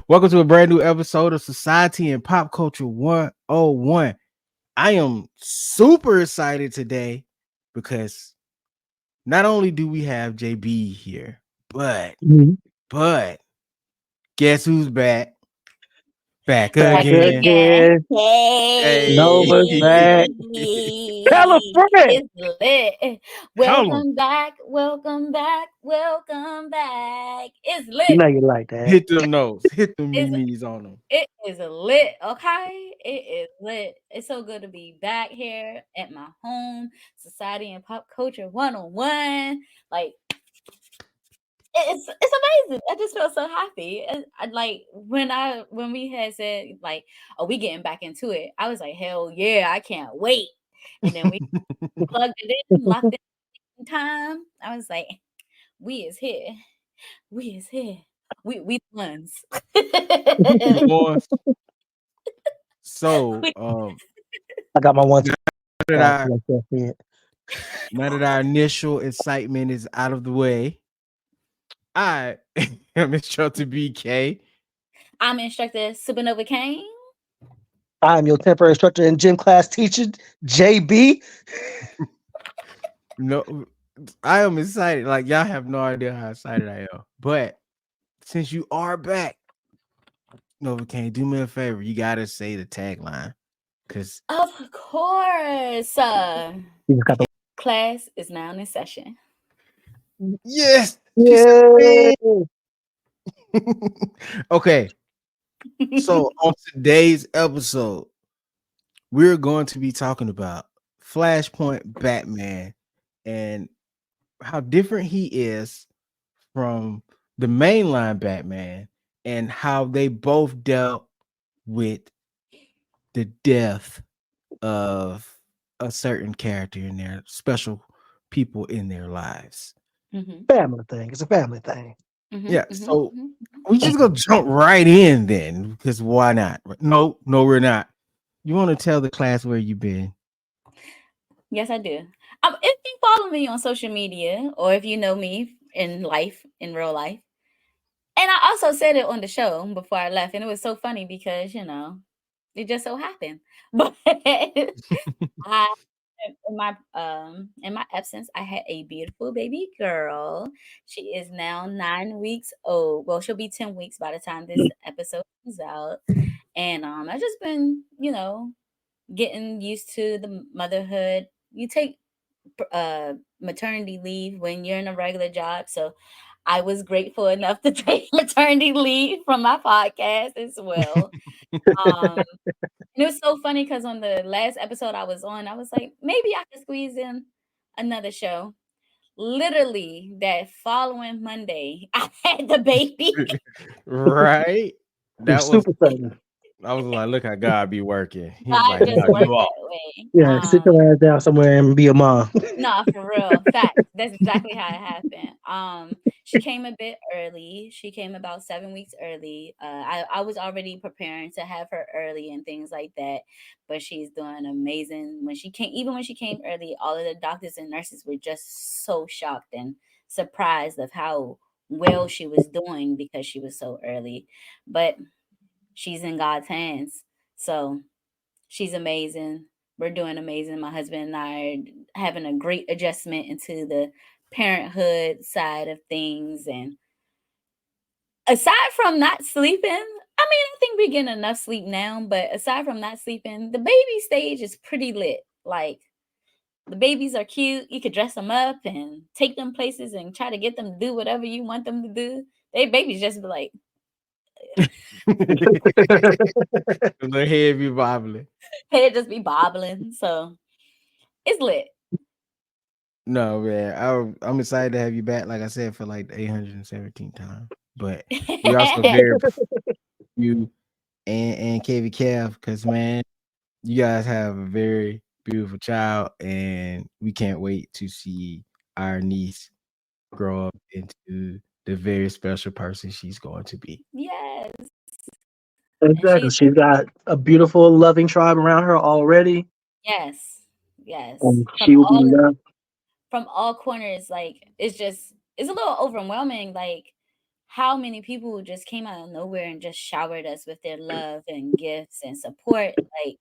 Welcome to a brand new episode of Society and Pop Culture 101. I am super excited today because not only do we have JB here, but Mhm. but guess who's back? Back Back again. again. Hey. Nova's back. Tell a friend. It's lit. Tell 'em. Welcome back. Welcome back. Welcome back. It's You lit. know you like that. Hit them notes. Hit them It's, memes on them. it is lit. Okay. It is lit. It's so good to be back here at my home, Society and Pop Culture 101. Like, it's amazing. I just feel so happy. I like when we had said like, "Oh, we getting back into it." I was like, "Hell yeah, I can't wait!" And then we plugged it in, locked it in time. I was like, "We is here. We is here. We the ones." Boys. So We- I got my one. now that our Yeah. now that our initial excitement is out of the way, I am instructor BK. I'm instructor Supernova Kane. I'm your temporary instructor and gym class teacher, JB. No, I am excited. Like y'all have no idea how excited I am. But since you are back, Novacaine, do me a favor. You gotta say the tagline, cause Of course. You just got the Class is now in session. yes, she said yeah. it. Okay, so on today's episode, we're going to be talking about Flashpoint Batman and how different he is from the mainline Batman and how they both dealt with the death of a certain character in their special people in their lives. Family thing. It's a family thing. Yeah, so we just gonna jump right in then because why not? No, we're not. You want to tell the class where you've been? Yes, I do. If you follow me on social media or if you know me in life, in real life, and I also said it on the show before I left, and it was so funny because, it just so happened. But I in my absence, I had a beautiful baby girl. She is now 9 weeks old. Well, she'll be 10 weeks by the time this episode comes out. And I've just been, getting used to the motherhood. You take maternity leave when you're in a regular job. So I was grateful enough to take maternity leave from my podcast as well. Um, and it was so funny because on the last episode I was on, I was like, maybe I could squeeze in another show. Literally, that following Monday, I had the baby. Right? You're That was super sudden. I was like, look how God be working. He's God like, just no, worked you off. that way. Yeah, sit your ass down somewhere and be a mom. No, for real. Fact. That's exactly how it happened. She came a bit early. She came about 7 weeks early. I was already preparing to have her early and things like that, but she's doing amazing. Even when she came early, all of the doctors and nurses were just so shocked and surprised of how well she was doing because she was so early. But she's in God's hands. So she's amazing. We're doing amazing. My husband and I are having a great adjustment into the parenthood side of things. And aside from not sleeping, I think we're getting enough sleep now. But aside from not sleeping, the baby stage is pretty lit. Like, the babies are cute. You could dress them up and take them places and try to get them to do whatever you want them to do. They babies just be like, The head be wobbling. head just be bobbling. So it's lit. No, man. I'm excited to have you back, like I said, for like the 817th time. But we also very proud of you and KV Kev, because man, you guys have a very beautiful child, and we can't wait to see our niece grow up into the very special person she's going to be. Yes. And Exactly. She's got a beautiful, loving tribe around her already. yes, yes. And From she will be loved. all corners, like it's a little overwhelming. Like how many people just came out of nowhere and just showered us with their love and gifts and support. Like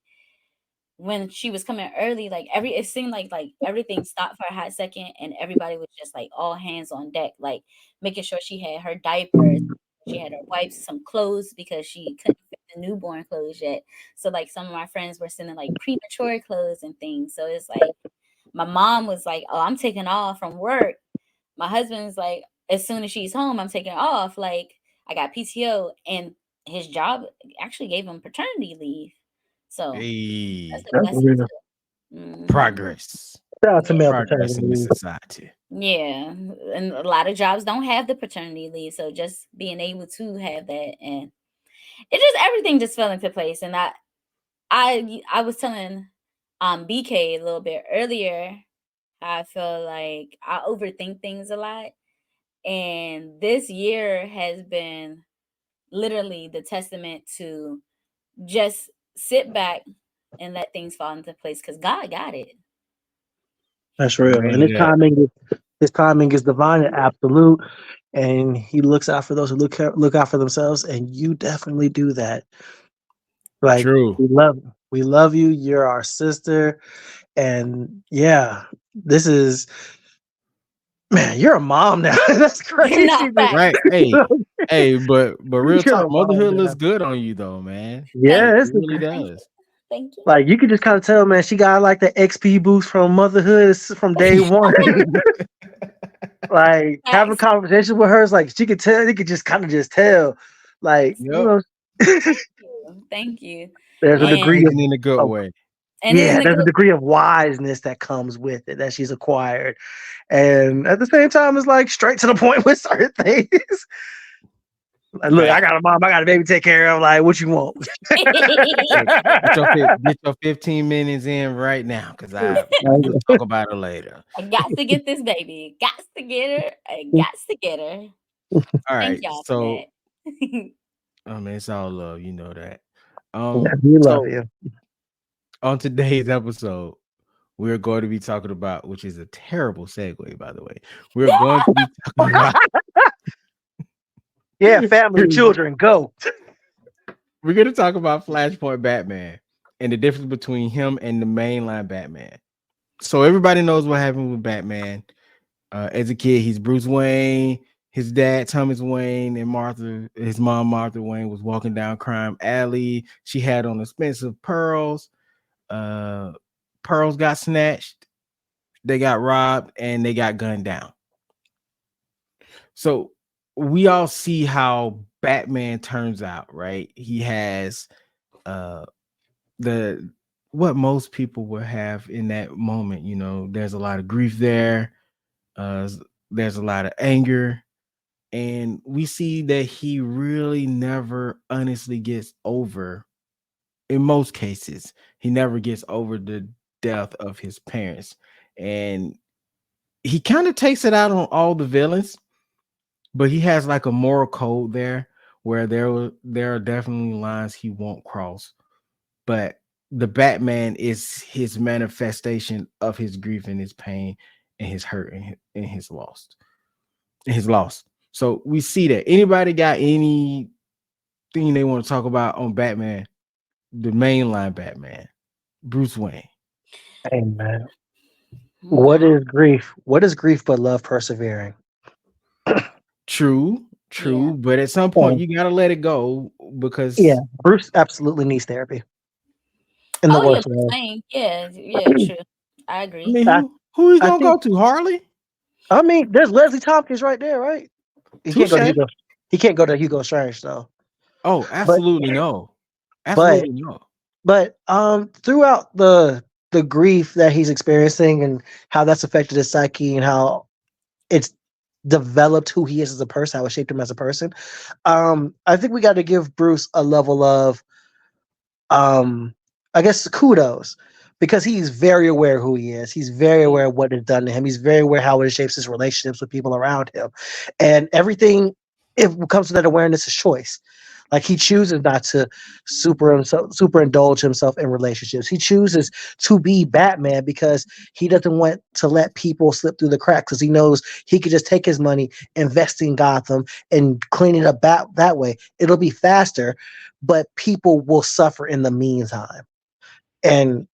when she was coming early, like it seemed like everything stopped for a hot second and everybody was just like all hands on deck, like making sure she had her diapers, she had her wipes, some clothes because she couldn't fit the newborn clothes yet. So like some of my friends were sending like premature clothes and things. So it's like my mom was like, "Oh, I'm taking off from work." My husband's like, "As soon as she's home, I'm taking off. Like I got PTO," and his job actually gave him paternity leave. So that's Hey, a That's blessing real. too. Mhm. progress. Shout out to Yeah. male paternity Progress in this leave. society. Yeah. And a lot of jobs don't have the paternity leave. So just being able to have that, and it just everything just fell into place. And I was telling BK a little bit earlier, I feel like I overthink things a lot. And this year has been literally the testament to just sit back and let things fall into place because God got it. That's real. And Amen to that. his timing is divine and absolute. And he looks out for those who look out for themselves. And you definitely do that. Like True. we love you. You're our sister. And yeah, this is man, you're a mom now. That's Not crazy. facts. Right. Hey, but real You're talk, a mom motherhood now. looks good on you though, man. Thank Yeah, It it's you. really Thank you. does. Thank you. like you can just kind of tell, man, she got like the XP boost from motherhood from day one. Like having Facts. conversations with her is like she could tell, you could just kind of just tell. Like, you Yep. know, Thank you. Thank you. there's a And degree And in a good of way. in yeah, the there's a good degree of wiseness that comes with it that she's acquired. And at the same time, it's like straight to the point with certain things. Like, look, I Fact. got a mom, I got a baby to take care of. Like, what you want? Look, get your 15 minutes in right now, cause we'll talk about it later. I got to get this baby. Got to get her. I got to get her. All Thank right. y'all for So that. I mean it's all love, you know that. We love So you. on today's episode, we're going to be talking about, which is a terrible segue, by the way. We're going to be talking about Yeah, family, children, go. we're going to talk about Flashpoint Batman and the difference between him and the mainline Batman. So everybody knows what happened with Batman. As a kid, he's Bruce Wayne. His dad, Thomas Wayne, and Martha, his mom, Martha Wayne, was walking down Crime Alley. She had on expensive pearls. Uh, pearls got snatched. They got robbed and they got gunned down. So we all see how Batman turns out, right? He has uh the what most people would have in that moment, you know, there's a lot of grief there, uh there's a lot of anger, and we see that he really never honestly gets over, in most cases, he never gets over the death of his parents. And he kind of takes it out on all the villains, but he has like a moral code there where there are definitely lines he won't cross. But the Batman is his manifestation of his grief and his pain and his hurt and his loss. So we see that. Anybody got anything they want to talk about on Batman, the mainline Batman, Bruce Wayne? Amen. What Yeah. is grief? What is grief but love persevering? True, Yeah. but at some point Yeah, you gotta let it go yeah. because Bruce absolutely needs therapy in the Oh yeah, worst Bruce way. Wayne. Yeah, yeah, true. I I agree. mean I, who he's I gonna go think. to? Harley? I mean, there's Leslie Tompkins right there, right? He can't go to Touche. Hugo. He can't go to Hugo Strange though. Oh, But absolutely no. but Absolutely no. throughout the grief that he's experiencing and how that's affected his psyche and how it's developed who he is as a person, how it shaped him as a person. I think we got to give Bruce a level of um I guess kudos because he's very aware who he is. He's very Yeah. aware of what is done to him. He's very aware how it shapes his relationships with people around him. And everything, if it comes to that awareness, is choice. Like he chooses not to super indulge himself in relationships. He chooses to be Batman because he doesn't want to let people slip through the cracks because he knows he could just take his money, invest in Gotham, and clean it up that way. It'll be faster, but people will suffer in the meantime. And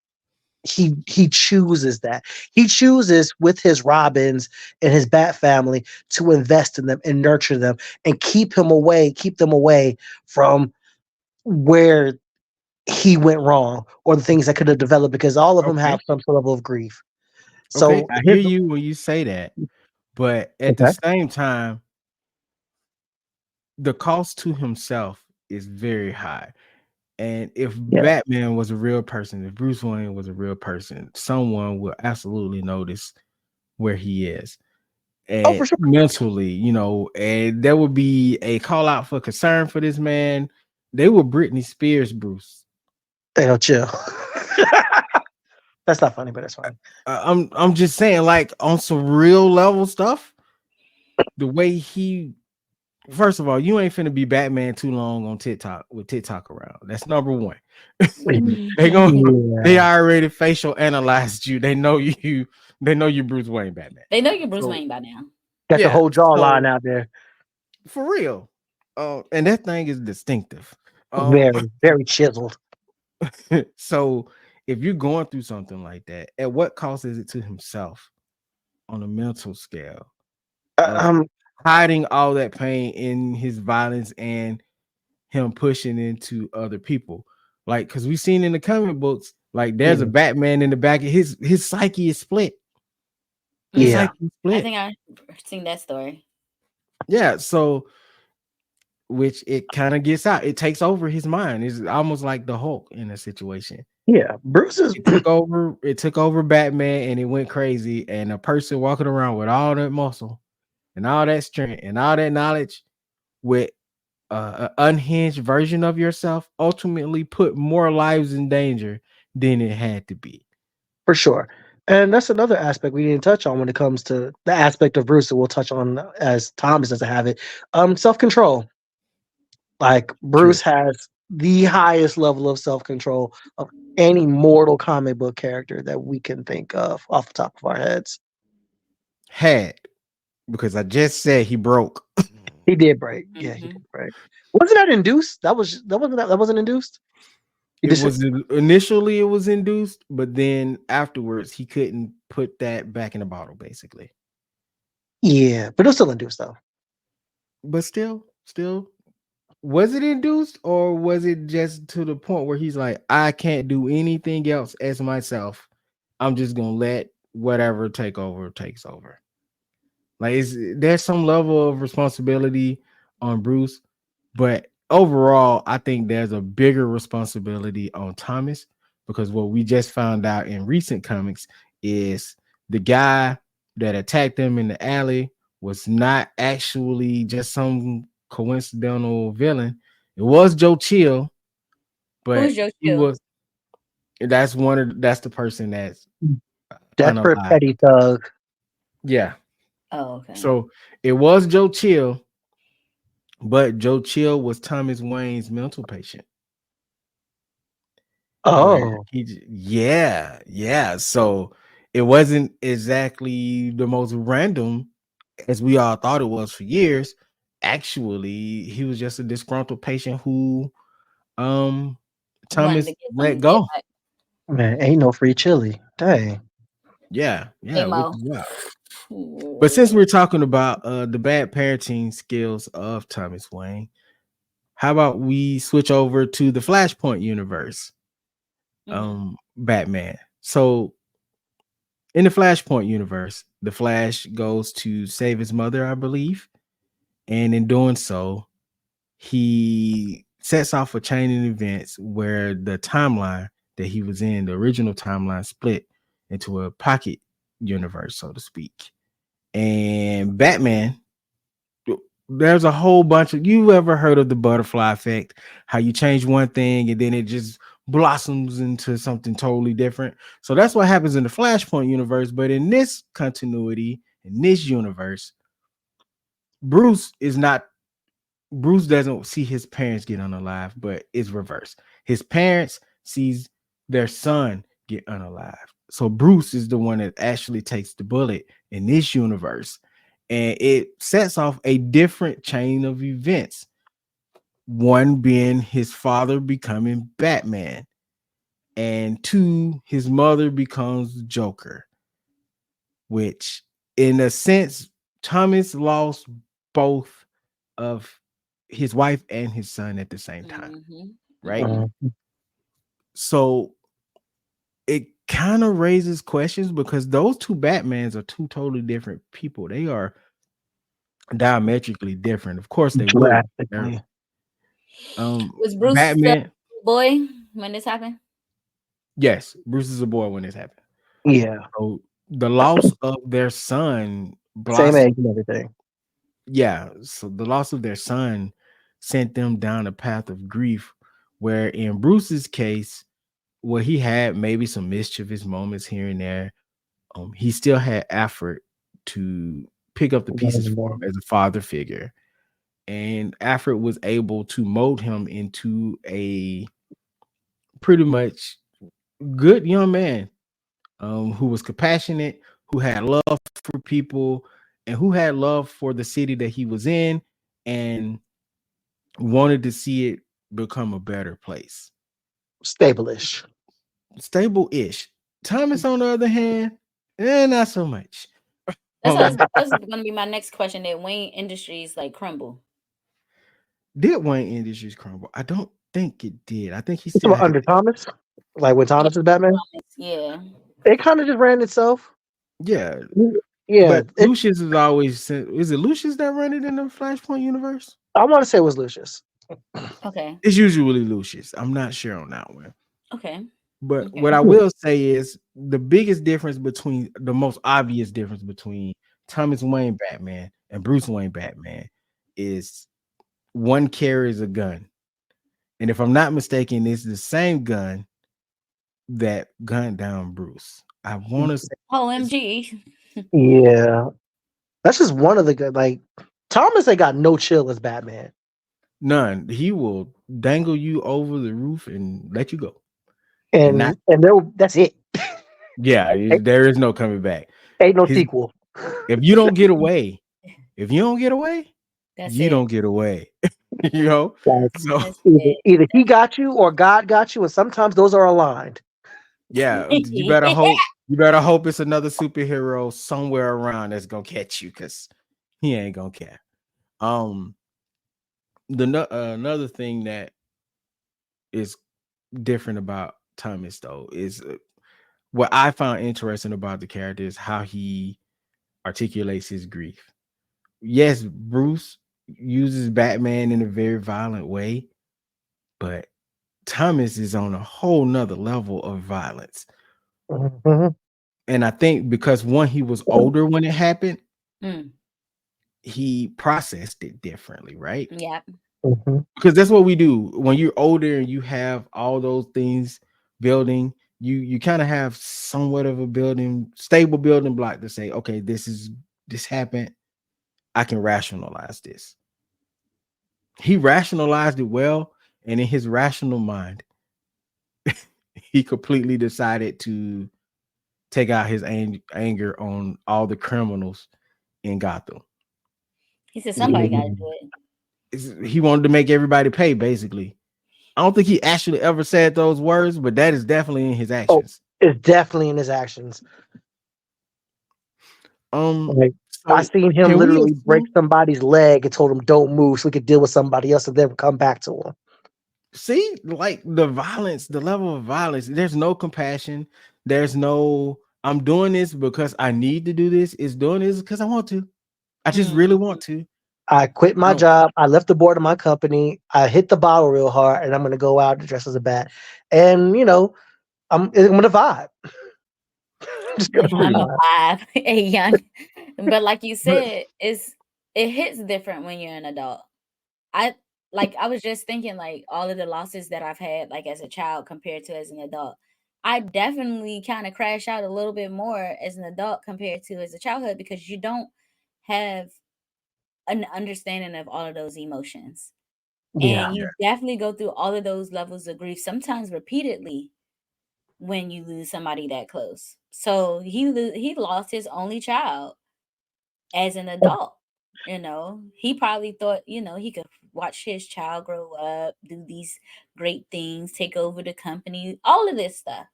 he chooses that. He chooses with his Robins and his Bat family to invest in them and nurture them and keep them away from where he went wrong or the things that could have developed because all of them Okay. have some sort of level of grief. Okay. So I hear his you when you say that, but at the okay, same time, the cost to himself is very high. And if yeah. Batman was a real person, if Bruce Wayne was a real person, someone will absolutely notice where he is. Oh, And for sure. mentally, and there would be a call out for concern for this man. They were Britney Spears, Bruce. They'll chill. That's not funny, but it's funny. I'm just saying, like on some real level stuff, the way he first of all, you ain't finna be Batman too long on TikTok with TikTok around. That's number one. they going they Yeah. already facial analyzed you. They know you. They know you Bruce Wayne Batman. They know you're Bruce So Wayne by now. Got the yeah, whole jawline so out there. for real. And that thing is distinctive. Very, very chiseled. So if you're going through something like that, at what cost is it to himself on a mental scale of Um, hiding all that pain in his violence and him pushing into other people? Like, because we've seen in the comic books, like there's a yeah. Batman in the back of his psyche is split. His Yeah. psyche is I split. think I've seen that story. Yeah. So which it kind of gets out. It takes over his mind. It's almost like the Hulk in a situation. Yeah. Bruce is It took over Batman and it went crazy. And a person walking around with all that muscle and all that strength and all that knowledge with an unhinged version of yourself ultimately put more lives in danger than it had to be. for sure. And that's another aspect we didn't touch on when it comes to the aspect of Bruce that we'll touch on as Thomas doesn't have it. Self-control. Like True. Bruce has the highest level of self-control of any mortal comic book character that we can think of off the top of our heads. Had, because I just said he broke. He did break. Yeah, he Mm-hmm. did break. Wasn't that induced? That wasn't induced. He It just was initially it was induced, but then afterwards he couldn't put that back in the bottle, basically. yeah, but it was still induced though. But still, was it induced or was it just to the point where he's like, I can't do anything else as myself. I'm just gonna let whatever takes over. Like, there's some level of responsibility on Bruce, but overall, I think there's a bigger responsibility on Thomas because what we just found out in recent comics is the guy that attacked him in the alley was not actually just some coincidental villain. It was Joe Chill, but Who's Joe he Chill? was that's the person that's Desperate unalive. petty thug. Yeah. Oh, okay. So it was Joe Chill, but Joe Chill was Thomas Wayne's mental patient. Where Oh, yeah. So it wasn't exactly the most random as we all thought it was for years. Actually, he was just a disgruntled patient who Wanted Thomas to get let some get go. back. man, ain't no free chili. Dang. Yeah, Hey which Mo. is wild. But since we're talking about the bad parenting skills of Thomas Wayne, how about we switch over to the Flashpoint universe? Mhm. Batman. So in the Flashpoint universe, the Flash goes to save his mother, I believe. And in doing so, he sets off a chain of events where the timeline that he was in, the original timeline, split into a pocket universe, so to speak. And Batman, there's a whole bunch of, you ever heard of the butterfly effect? How you change one thing and then it just blossoms into something totally different. So that's what happens in the Flashpoint universe. But in this continuity, in this universe, Bruce is not Bruce doesn't see his parents get unalive, but it's reversed. His parents sees their son get unalive. So Bruce is the one that actually takes the bullet in this universe. And it sets off a different chain of events. One being his father becoming Batman, and two, his mother becomes Joker, which in a sense, Thomas lost both of his wife and his son at the same time, right? So it kind of raises questions because those two Batmans are two totally different people. They are diametrically different. Of course, they would. Drastically. Was Bruce still Batman, a boy when this happened? yes, Bruce is a boy when this happened. Yeah. So the loss of their son Same blossomed. age and everything. Yeah, so the loss of their son sent them down a path of grief, where in Bruce's case, well, he had maybe some mischievous moments here and there. He still had effort to pick up the pieces for him as a father figure, and Alfred was able to mold him into a pretty much good young man, who was compassionate, who had love for people, and who had love for the city that he was in, and wanted to see it become a better place. Stable-ish. Stable-ish. Thomas, on the other hand, not so much. That's going to be my next question. Did Wayne Industries like crumble? Did Wayne Industries crumble? I don't think it did. I think he You still talking about had. under Thomas? Like when Yeah, Thomas is Batman? yeah. It kind of just ran itself. Yeah, Yeah. but Lucius is always. Is it Lucius that run it in the Flashpoint universe? I want to say it was Lucius. Okay. It's usually Lucius. I'm not sure on that one. Okay. But Okay. what I will say is the biggest difference between the most obvious difference between Thomas Wayne Batman and Bruce Wayne Batman is one carries a gun. And if I'm not mistaken, it's the same gun that gunned down Bruce. I want to say OMG. Yeah. That's just one of the good. Like Thomas ain't got no chill as Batman. none. He will dangle you over the roof and let you go. And not, And that's it. yeah, there is no coming back. Ain't no His, sequel. if you don't get away, if you don't get away, That's you it. don't get away. You know, Like so That's it. either he got you or God got you, and sometimes those are aligned. yeah, you better hope. You better hope it's another superhero somewhere around that's gonna catch you, because he ain't gonna care. Um, another thing that is different about Thomas though is what I found interesting about the character is how he articulates his grief. Yes, Bruce uses Batman in a very violent way, but Thomas is on a whole nother level of violence. Mhm. And I think because one, he was older when it happened, Mm, he processed it differently, right? yeah. Mhm. Because that's what we do when you're older and you have all those things building. You kind of have somewhat of a stable building block to say, okay, this happened. I can rationalize this. He rationalized it well, and in his rational mind, he completely decided to take out his anger on all the criminals in Gotham. He said He, somebody got to do it. he wanted to make everybody pay, basically. I don't think he actually ever said those words, but that is definitely in his Oh, actions. it's definitely in his actions. Like I So seen him can we literally break assume? somebody's leg and told him don't move so he could deal with somebody else and then come back to him. See, like the violence, the level of violence, there's no compassion. There's no, I'm doing this because I need to do this. It's doing this because I want to. I just really want to. I quit I my don't. job. I left the board of my company. I hit the bottle real hard, and I'm going to go out and dress as a bat. And I'm going to vibe. I'm just going to Pretty I'm a much. vibe. vibe, a young. But like you But said, it hits different when you're an adult. I was just thinking like all of the losses that I've had like as a child compared to as an adult. I definitely kind of crash out a little bit more as an adult compared to as a childhood because you don't have an understanding of all of those emotions. Yeah. And you definitely go through all of those levels of grief, sometimes repeatedly, when you lose somebody that close. So he lost his only child as an adult. You know, he probably thought, he could watch his child grow up, do these great things, take over the company, all of this stuff.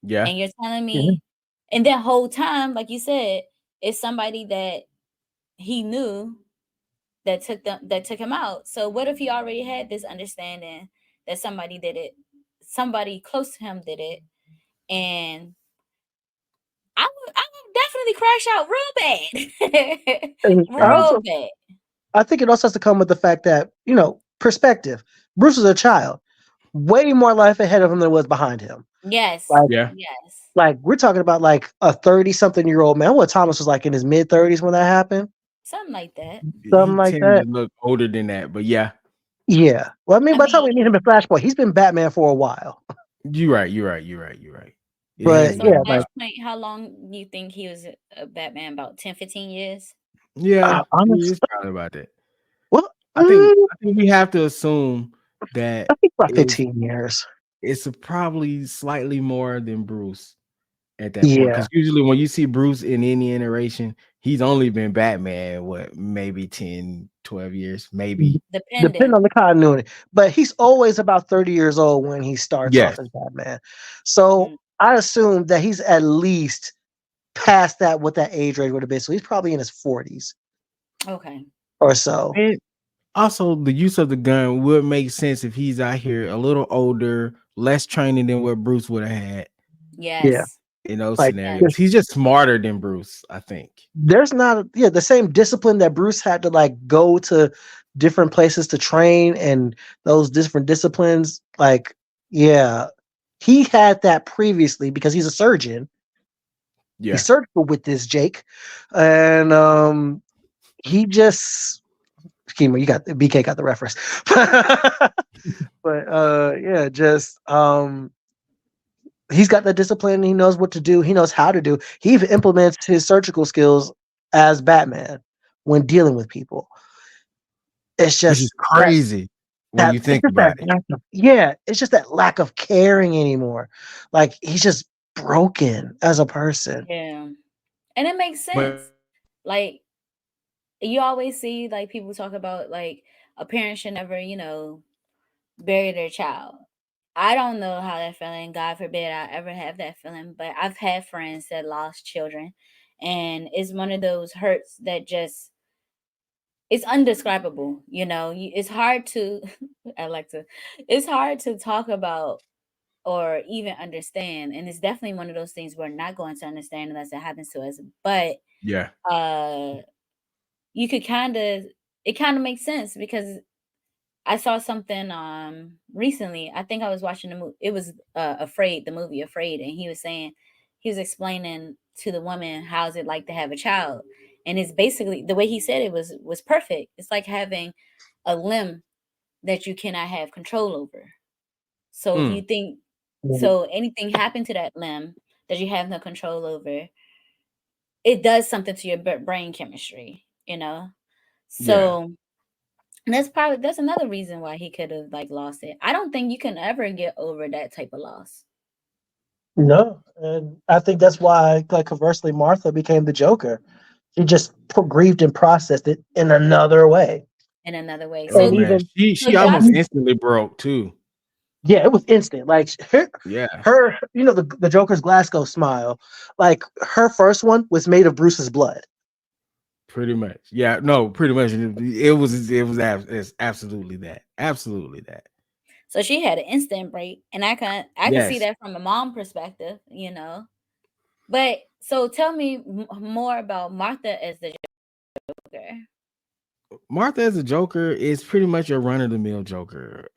Yeah. And you're telling Mhm. me, and that whole time, like you said, it's somebody that he knew that took him out. So what if he already had this understanding that somebody did it, somebody close to him did it, and I would definitely crash out And real bad, I Mhm. real also, bad. I think it also has to come with the fact that, perspective. Bruce was a child, way more life ahead of him than was behind him. Yes, Like, Yeah. yes, we're talking about like a 30-something-year-old man. What Thomas was like in his mid 30s when that happened, something like that. something He like tended that. to look older than that, but yeah, Yeah. Well, I mean, I by the time we meet mean, him in Flashpoint, he's been Batman for a while. you're right. You're right. You're right. You're right. It But has so been a yeah, like while. Flashpoint, how long do you think he was a Batman? About 10, 15 years? Yeah, honest. it's probably about that. Well, I think I think we have to assume that I think about is 15 years. it's probably slightly more than Bruce at that point. Yeah. Because usually when you see Bruce in any iteration, he's only been Batman, what, maybe 10, 12 years, maybe. Depending Depending. on the continuity. But he's always about 30 years old when he starts off Yes. as Batman. So Mm, I assume that he's at least past that, what that age range would have been. So he's probably in his 40s okay. or so. And also the use of the gun would make sense if he's out here a little older, less training than what Bruce would have had Yeah. Yes. in those Like scenarios. there's He's just smarter than Bruce, I think. there's not the same discipline that Bruce had to like go to different places to train and those different disciplines. Like, yeah, he had that previously because he's a surgeon. He's Yeah. surgical with this Jake. And he just Kimo, you got BK got the reference. But yeah, just he's got the discipline, he knows what to do, he knows how to do. He even implements his surgical skills as Batman when dealing with people. It's Which is just crazy when you it's think just that about it. lack of, yeah, it's just that lack of caring anymore. Like he's just broken as a person. Yeah. And it makes But sense. Like, you always see like people talk about like a parent should never, bury their child. I don't know how that feeling, God forbid I ever have that feeling, but I've had friends that lost children, and it's one of those hurts that just, it's undescribable. It's hard to I like to it's hard to talk about or even understand, and it's definitely one of those things we're not going to understand unless it happens to us. But yeah, uh you could it kind of makes sense because I saw something recently. I think I was watching the movie. It was Afraid, the movie Afraid, and he was explaining to the woman how's it like to have a child. And it's basically the way he said it was perfect. It's like having a limb that you cannot have control over. So if you mm, think, Mhm. so anything happened to that limb that you have no control over, it does something to your brain chemistry. yeah. So, and that's another reason why he could have like lost it. I don't think you can ever get over that type of loss No, and I think that's why, like, conversely, Martha became the Joker. She just grieved and processed it in another way, in another way. Oh and So, man, even so she almost Josh, instantly broke too. yeah, it was instant. Like Yeah, the Joker's Glasgow smile. Like her first one was made of Bruce's blood. pretty much. Yeah, no, pretty much. It's absolutely that. Absolutely that. so she had an instant break, and I can see Yes. that from a mom perspective. But so tell me more about Martha as the Joker. Martha as a Joker is pretty much a run of the mill Joker.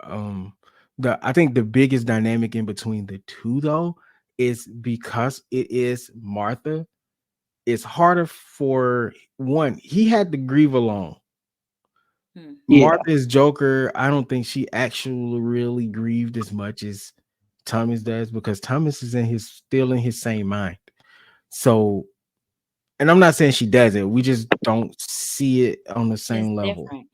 The I think the biggest dynamic in between the two though is because it is Martha. It's harder for one. He had to grieve alone. Hmm. Yeah, Martha's Joker, I don't think she actually really grieved as much as Thomas does because Thomas is still in his same mind. So, and I'm not saying she doesn't. We just don't see it on the It's same level. different.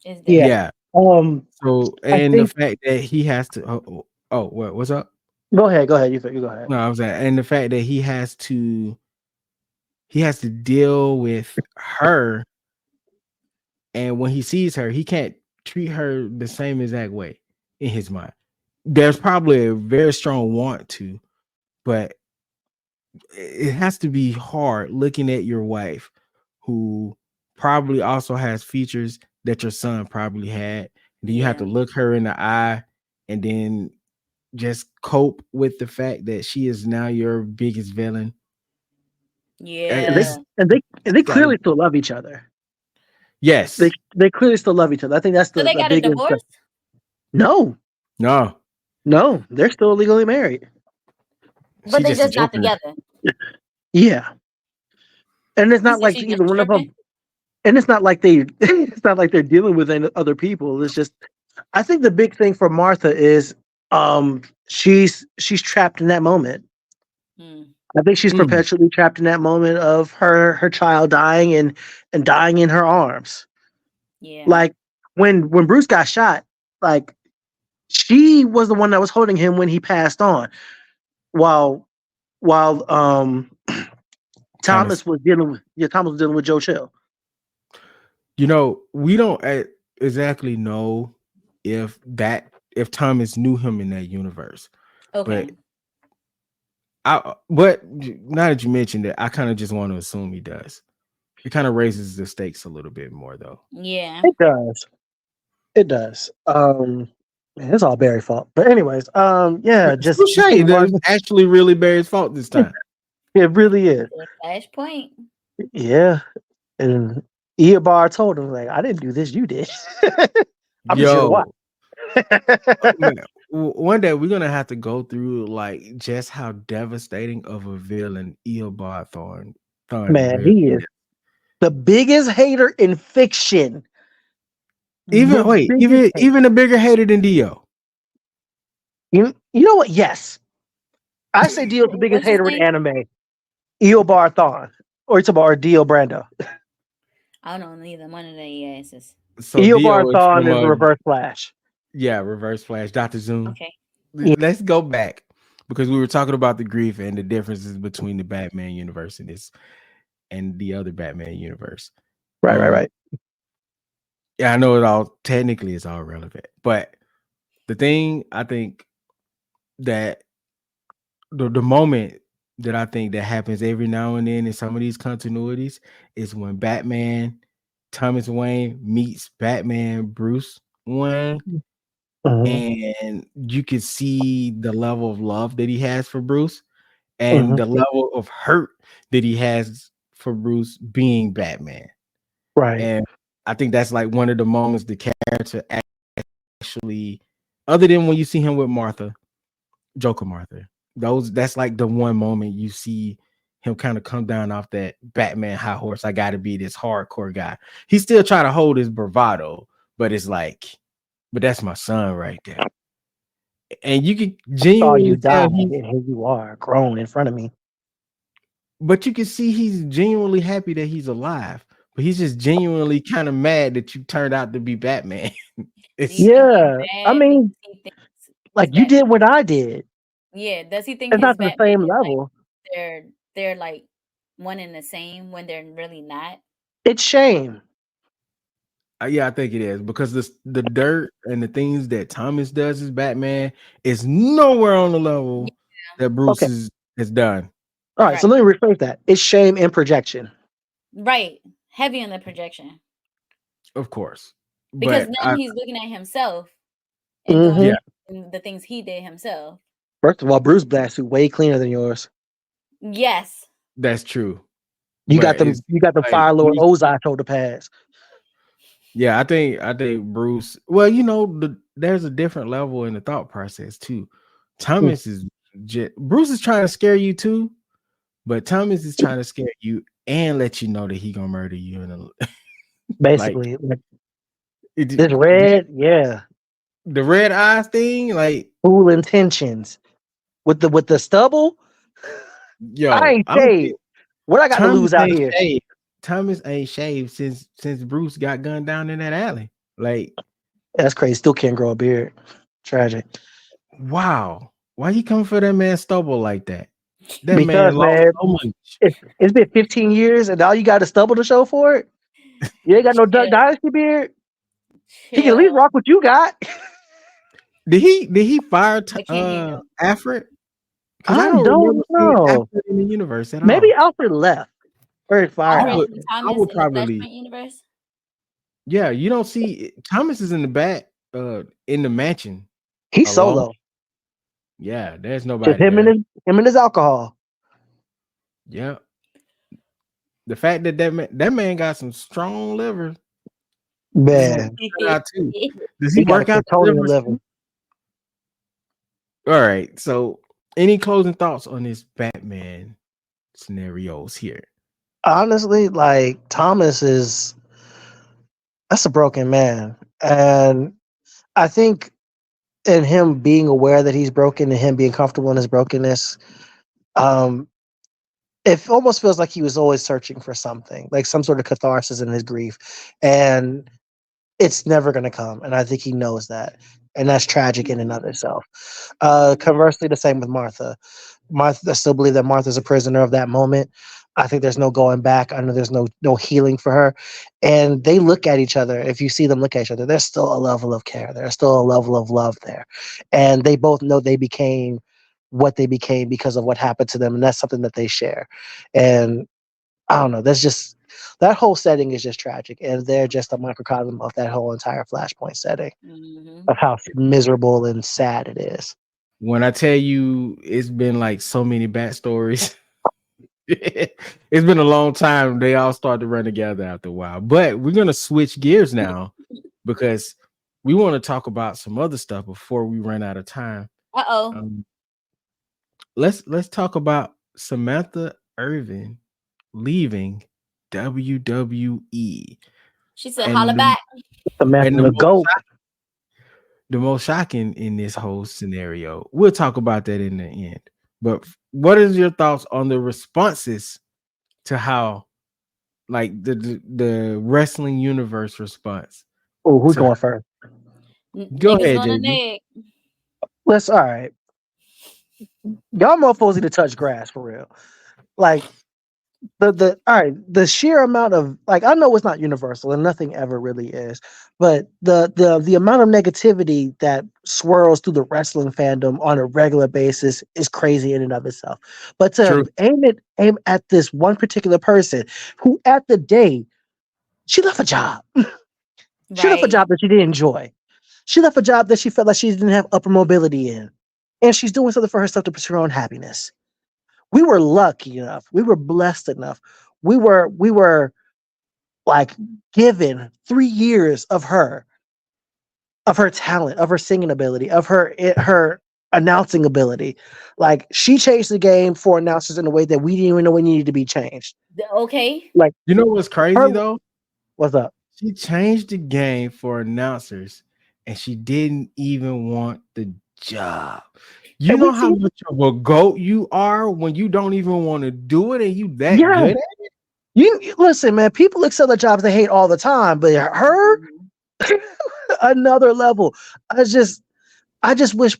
It's Yeah. different. Yeah. So, I and the think. fact that he has to, what's up? Go ahead. Go ahead. You go ahead. No, I was at, and the fact that he has to deal with her, and when he sees her, he can't treat her the same exact way in his mind. There's probably a very strong want to, but it has to be hard looking at your wife who probably also has features that your son probably had. Then you have to Yeah. look her in the eye and then just cope with the fact that she is now your biggest villain. And they Yeah. and they Gotta, clearly still love each other. They yes. they clearly still love each other. I think that's So they the got a biggest. divorce? No, No, no, they're still legally married. But she they just a just not joker. together. Yeah, and it's You not said like she either just one of them. tripping? And it's not like they. It's not like they're dealing with any other people. It's just. I think the big thing for Martha is, she's trapped in that moment. Mm, I think she's Mm, perpetually trapped in that moment of her child dying and dying in her arms. yeah. Like when Bruce got shot, like she was the one that was holding him when he passed on, while while Thomas. Thomas was dealing with Joe Chill. We don't exactly know if Thomas knew him in that universe, but Okay. but now that you mentioned it, I kind of just want to assume he does. It kind of raises the stakes a little bit more, though. Yeah. It does. It does. Man, it's all Barry's fault. But anyways, yeah, just Touche. think That's Martha. actually really Barry's fault this time. It really is. The flashpoint. Yeah. And Eobar told him, like, I didn't do this, you did. I'm just here to watch. Yo, man, one day we're gonna have to go through like just how devastating of a villain Eobard Thorn Man, really he is is. the biggest hater in fiction. The Even wait, biggest even hater. even a bigger hater than Dio. You know what? Yes. I say Dio's the biggest What's his hater in name? anime. Eobar Thawne. Or it's about Dio Brando. I don't know neither one of the asses. So Eobar Dio is Thawne from is the Reverse Flash. Reverse Flash, Dr. Zoom. Okay. Yeah. Let's go back because we were talking about the grief and the differences between the Batman universe and the other Batman universe. Right. Yeah, I know it all technically is all relevant, but the thing I think that the moment that I think that happens every now and then in some of these continuities is when Batman Thomas Wayne meets Batman Bruce Wayne, Mhm, and you can see the level of love that he has for Bruce and mhm. the level of hurt that he has for Bruce being Batman. Right. And I think that's like one of the moments the character actually, other than when you see him with Martha, Joker Martha, that's like the one moment you see him kind of come down off that Batman high horse. I got to be this hardcore guy. He still try to hold his bravado, but it's like, but that's my son right there. And you can Saw you genuinely tell die, and here you are, grown in front of me. but you can see he's genuinely happy that he's alive. But he's just genuinely kind of mad that you turned out to be Batman. Do you It's think he's Yeah. I bad because mean, he thinks his like you did Batman? what I did. Yeah. Does he think It's his not to the Batman same is like level. they're like one and the same when they're really not? It's shame. yeah, I think it is because the dirt and the things that Thomas does as Batman is nowhere on the level that Bruce Okay. has done. All right. Right. So let me rephrase that. It's shame and projection. Right. Heavy on the projection. Of course. Because But now he's looking at himself and doing Hmm yeah, the things he did himself. First of all, Bruce Black suit way cleaner than yours. Yes. that's true. You got But them. it's You got the like Fire Lord Ozai shoulder pads. yeah, I think Bruce. Well, there's a different level in the thought process too. Mm. Thomas is Bruce is trying to scare you too, but Thomas is trying to scare you and let you know that he gonna murder you. Like Basically, like it, this red, yeah, the red eyes thing. Like full intentions with the stubble. I yo, ain't I don't think shaved. What I got to Thomas lose out ain't here? shaved. Thomas ain't shaved since Bruce got gunned down in that alley. Like, That's crazy. Still can't grow a beard. Tragic. wow. Why you coming for that man stubble like that? That man Because lost man, so much. it's been 15 years and now you got a stubble to show for it. You ain't got no Chill, dynasty beard. He can at least chill. rock what you got. Did he fire I can't hear him. Alfred? Because I I don't don't remember seeing know. Alfred in the universe at Maybe all. Alfred left or he fired Alfred Alfred. I Thomas would in the probably Flashpoint universe. yeah, you don't see Thomas is in the back in the mansion He's alone. solo. Yeah, there's Just nobody there. him and his alcohol. Yeah. The fact that that man got some strong liver. Just want Man, to point out too. Does he he got a work out the plutonium livers level. too? All right. So, any closing thoughts on this Batman scenarios here? Honestly, like Thomas that's a broken man. And I think in him being aware that he's broken and him being comfortable in his brokenness, um, it almost feels like he was always searching for something, like some sort of catharsis in his grief. And it's never going to come. And I think he knows that. And that's tragic in and of itself. Conversely, the same with Martha. I still believe that Martha's a prisoner of that moment. I think there's no going back. I know there's no healing for her. And they look at each other. If you see them look at each other, there's still a level of care. There's still a level of love there. And they both know they became what they became because of what happened to them. And that's something that they share. And I don't know. That's just that whole setting is just tragic. And they're just a microcosm of that whole entire Flashpoint setting Mm-hmm. of how miserable and sad it is. When I tell you it's been like so many bat stories, it's been a long time. They all start to run together after a while. But we're gonna switch gears now because we want to talk about some other stuff before we run out of time. Uh-oh. Um, let's talk about Samantha Irvin leaving WWE. She said, holla And the, back. Samantha and the the most goat. the most shocking in this whole scenario. We'll talk about that in the end. But what is your thoughts on the responses to how, like the wrestling universe response? Oh, who's To going first? go Niggas ahead, gonna JB. neg. Let's all right. Y'all motherfuckers need to touch grass for real. Like the all right, the sheer amount of like I know it's not universal and nothing ever really is, but the amount of negativity that swirls through the wrestling fandom on a regular basis is crazy in and of itself. But True. to aim at this one particular person who at the day she left a job. She left a Right. job that she didn't enjoy. She left a job that she felt like she didn't have upper mobility in. And she's doing something for herself to pursue her own happiness. We were lucky enough. We were blessed enough. We were like given 3 years of her talent, of her singing ability, of her announcing ability. Like she changed the game for announcers in a way that we didn't even know we needed to be changed. Okay. Like You know what's her, crazy though? what's up? She changed the game for announcers and she didn't even want the job. You And we know how see, much of a goat you are when you don't even want to do it and you that yeah, good at it? you listen, man. People excel at jobs they hate all the time, but her Mhm. another level. I just I just wish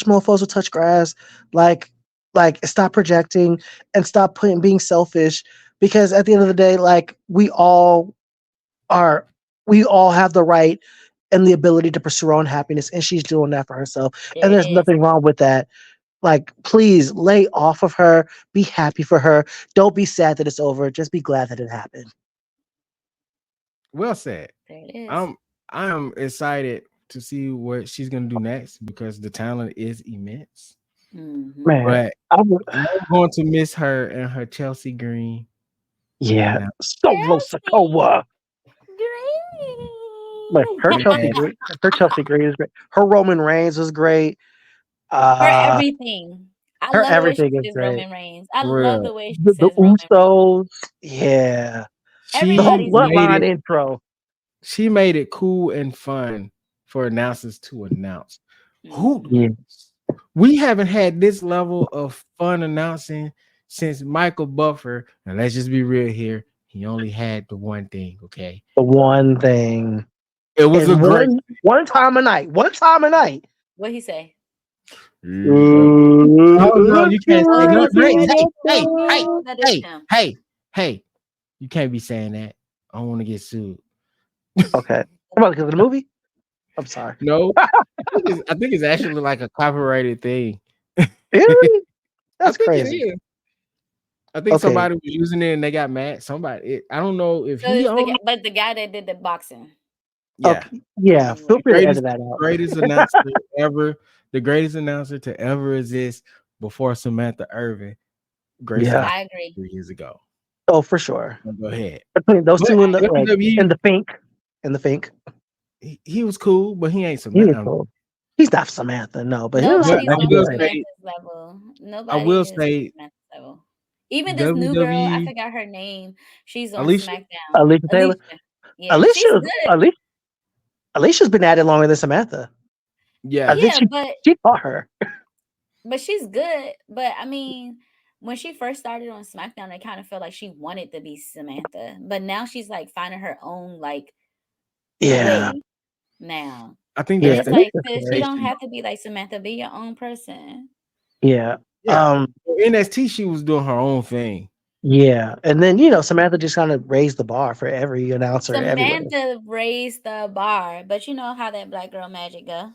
more folks would touch grass, like stop projecting and stop being selfish. Because at the end of the day, like are we all have the right and the ability to pursue our own happiness, and she's doing that for herself. There And it there's is. nothing wrong with that. Like, please lay off of her. Be happy for her. Don't be sad that it's over. Just be glad that it happened. Well said. There it is. I'm excited to see what she's gonna do next because the talent is immense. Mm-hmm. Man, But I would, I'm going to miss her and her Chelsea Green. yeah, Now, Solo Sokoa. But her Green. Chelsea man, Green, her Chelsea Green is great. Her Roman Reigns was great. Her Uh, everything. I her love the way she everything is says great. Roman Reigns. I for love real, the way she The says Roman Reigns. Usos, yeah. The whole she Everybody's made bloodline it. name. intro. She made it cool and fun for announcers to announce. Who Mm-hmm. Yeah. we haven't had this level of fun announcing since Michael Buffer. And let's just be real here. He only had the one thing. Okay, The one thing. it was a And great. one time a night. One time a night. What he say? Oh no, you can't say Oh, no. he said that. Hey, hey, Oh, that is hey, him. hey, hey! You can't be saying that. I don't want to get sued. Okay. Come on, because of the movie? I'm sorry. No, I think it's actually like a copyrighted thing. Really? I That's think it crazy. is. I think Okay. somebody was using it and they got mad. I don't know if So he it's owned it. but the guy that did the boxing. Yeah, Okay. Yeah. Feel Anyway, free to edit that out. greatest announcer ever, the greatest announcer to ever exist before Samantha Irvin graced Yeah. our I agree. 3 years ago. Oh, for sure. Go ahead. Between those But two in the WWE, Fink. In the Fink. he was cool, but he ain't He was Samantha. cool. He's not Samantha, no, but he was But Nobody's I like on will good. say, Samantha's level. I will Nobody is on say, Samantha's level. Even this new girl, I WWE, forgot her name. She's on Alicia. SmackDown. Alicia Taylor. Alicia. Yeah, she's Alicia, good. Alicia, Alicia's been at it longer than Samantha. I Yeah, think Yeah, she taught her. but she's good. But I mean, when she first started on SmackDown, I kind of felt like she wanted to be Samantha. But now she's like finding her own like Yeah. way now. I think And Yeah. that's it's the like, Alicia's sis, you great. don't expectation. have to be like Samantha. Be your own person. Yeah. Yeah, NXT, she was doing her own thing. Yeah. And then, Samantha just kind of raised the bar for every announcer everywhere. Samantha raised the bar, but you know how that black girl magic go.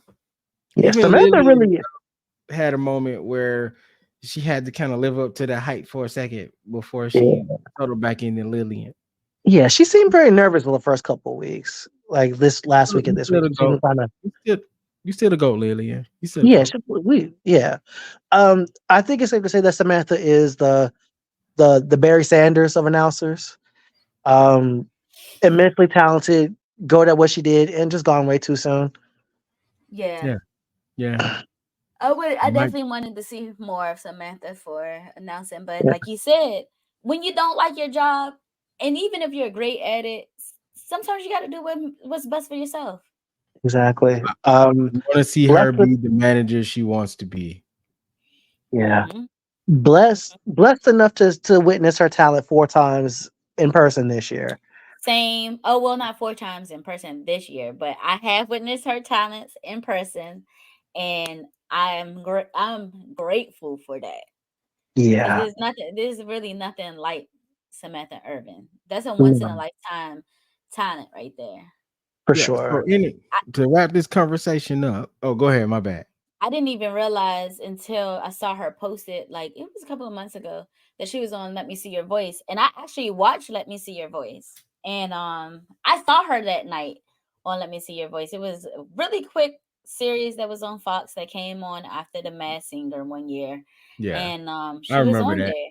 Yeah. Even Samantha Lillian really had a moment where she had to kind of live up to that height for a second before she yeah. settled back into Lillian. Yeah, she seemed very nervous for the first couple of weeks. Like this last week and You this still week. the She seemed goat. kind of You still the goat, Lillian. You still the yeah, goat. yeah. I think it's safe to say that Samantha is the Barry Sanders of announcers. Um, immensely talented, good at what she did, and just gone way too soon. Yeah. Yeah, yeah. I Mike, definitely wanted to see more of Samantha for announcing, but Yeah, like you said, when you don't like your job, and even if you're great at it, sometimes you got to do what's best for yourself. exactly. you want to see Blessed, her be the manager she wants to be. yeah, Hmm. blessed enough to witness her talent 4 times in person this year. Same. Oh well, not 4 times in person this year, but I have witnessed her talents in person, and I'm grateful for that because Yeah, there's nothing. There's really nothing like Samantha Irvin. That's a once in a no, lifetime talent right there. for Yeah. So sure. to wrap this conversation up. Oh, go ahead. My bad. I didn't even realize until I saw her post it, like it was a couple of months ago, that she was on Let Me See Your Voice. And I actually watched Let Me See Your Voice. And I saw her that night on Let Me See Your Voice. It was a really quick series that was on Fox that came on after the Mass Singer one year. Yeah, And I she was remember on that. there.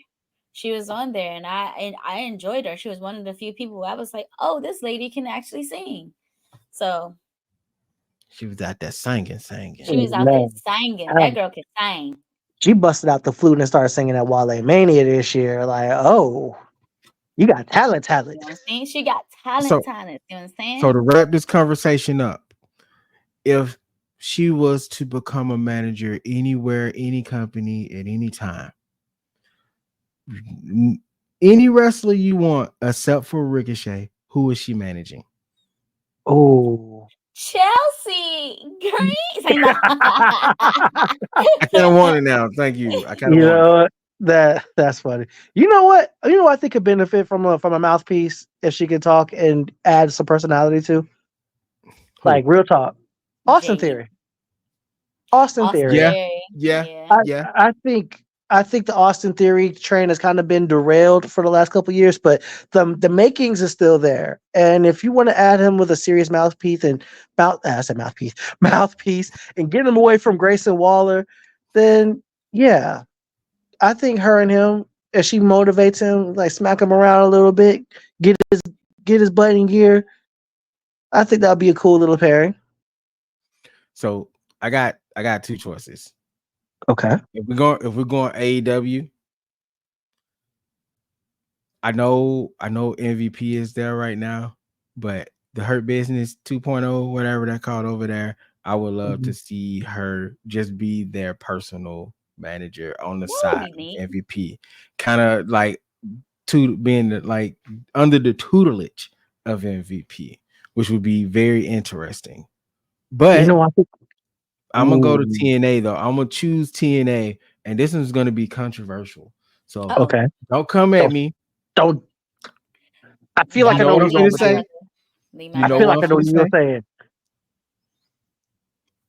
She was on there and I enjoyed her. She was one of the few people I was like, oh, this lady can actually sing. So She was out there singing, she was out there Man, singing. That um, girl can sing. she busted out the flute and started singing at Wale Mania this year. Like, oh, you got talent, You talent. know what I'm saying? She got talent, So, talent. You know what I'm so saying? to wrap this conversation up, if she was to become a manager anywhere, any company, at any time, any wrestler you want, except for Ricochet, who is she managing? Oh. Chelsea Green. Say no. I kind of want it now. Thank you. I kind of You want it. know what? That's funny. You know what? You know what I think could benefit from a mouthpiece if she could talk and add some personality to? Like Who? real talk. Austin Jade. Theory. Austin Austin Theory. Yeah, Theory. yeah, Yeah. I yeah. I think the Austin Theory train has kind of been derailed for the last couple of years, but the makings is still there. And if you want to add him with a serious mouthpiece and I said mouthpiece, mouthpiece, and get him away from Grayson Waller, then yeah, I think her and him, if she motivates him, like smack him around a little bit, get his butt in gear, I think that'd be a cool little pairing. So I got two choices. Okay. If we're going AEW, I know MVP is there right now, but the Hurt Business 2.0, whatever they're called over there, I would love to Mhm. see her just be their personal manager on the That would side be of neat. MVP. Kind of like being like under the tutelage of MVP, which would be very interesting. You But know, I think. I'm gonna go to Ooh, TNA though. I'm gonna choose TNA, and this one's gonna be controversial. So Oh, okay. don't come at Don't me. don't. I feel You like I gotta know know what where I'm you're leave going finna with my this. say? brother. Leave my You I know feel what brother like I'm I know finna what you're say? saying.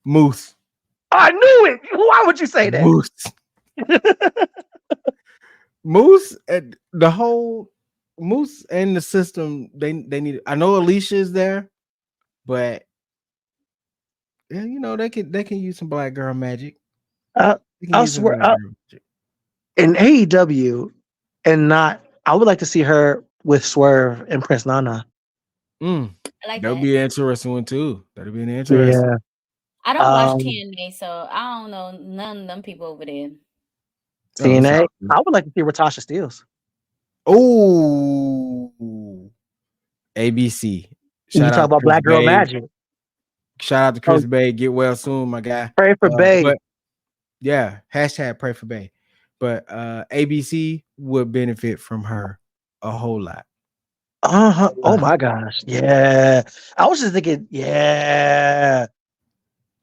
Moose. I knew it. Why would you say that? Moose. Moose and the whole Moose and the system, they need. I know Alicia is there, but yeah, they can use some black girl magic. Uh, They can I use some swear, black girl magic. in AEW, and not. I would like to see her with Swerve and Prince Nana. Mm, I like that'll that. be an interesting one too. That'll be an interesting. Yeah. I don't watch Um, TNA, so I don't know none of them people over there. Oh, it's all TNA. good. I would like to see Ratasha Steels. Oh, ABC. You Shout talk out to about Chris Black Girl Bay. Magic. Shout out to Oh, Chris Bay. Get well soon, my guy. pray for Bay. But yeah, hashtag pray for Bay. But ABC would benefit from her a whole lot. Uh-huh. Oh Uh, my gosh. Yeah. I was just thinking, yeah.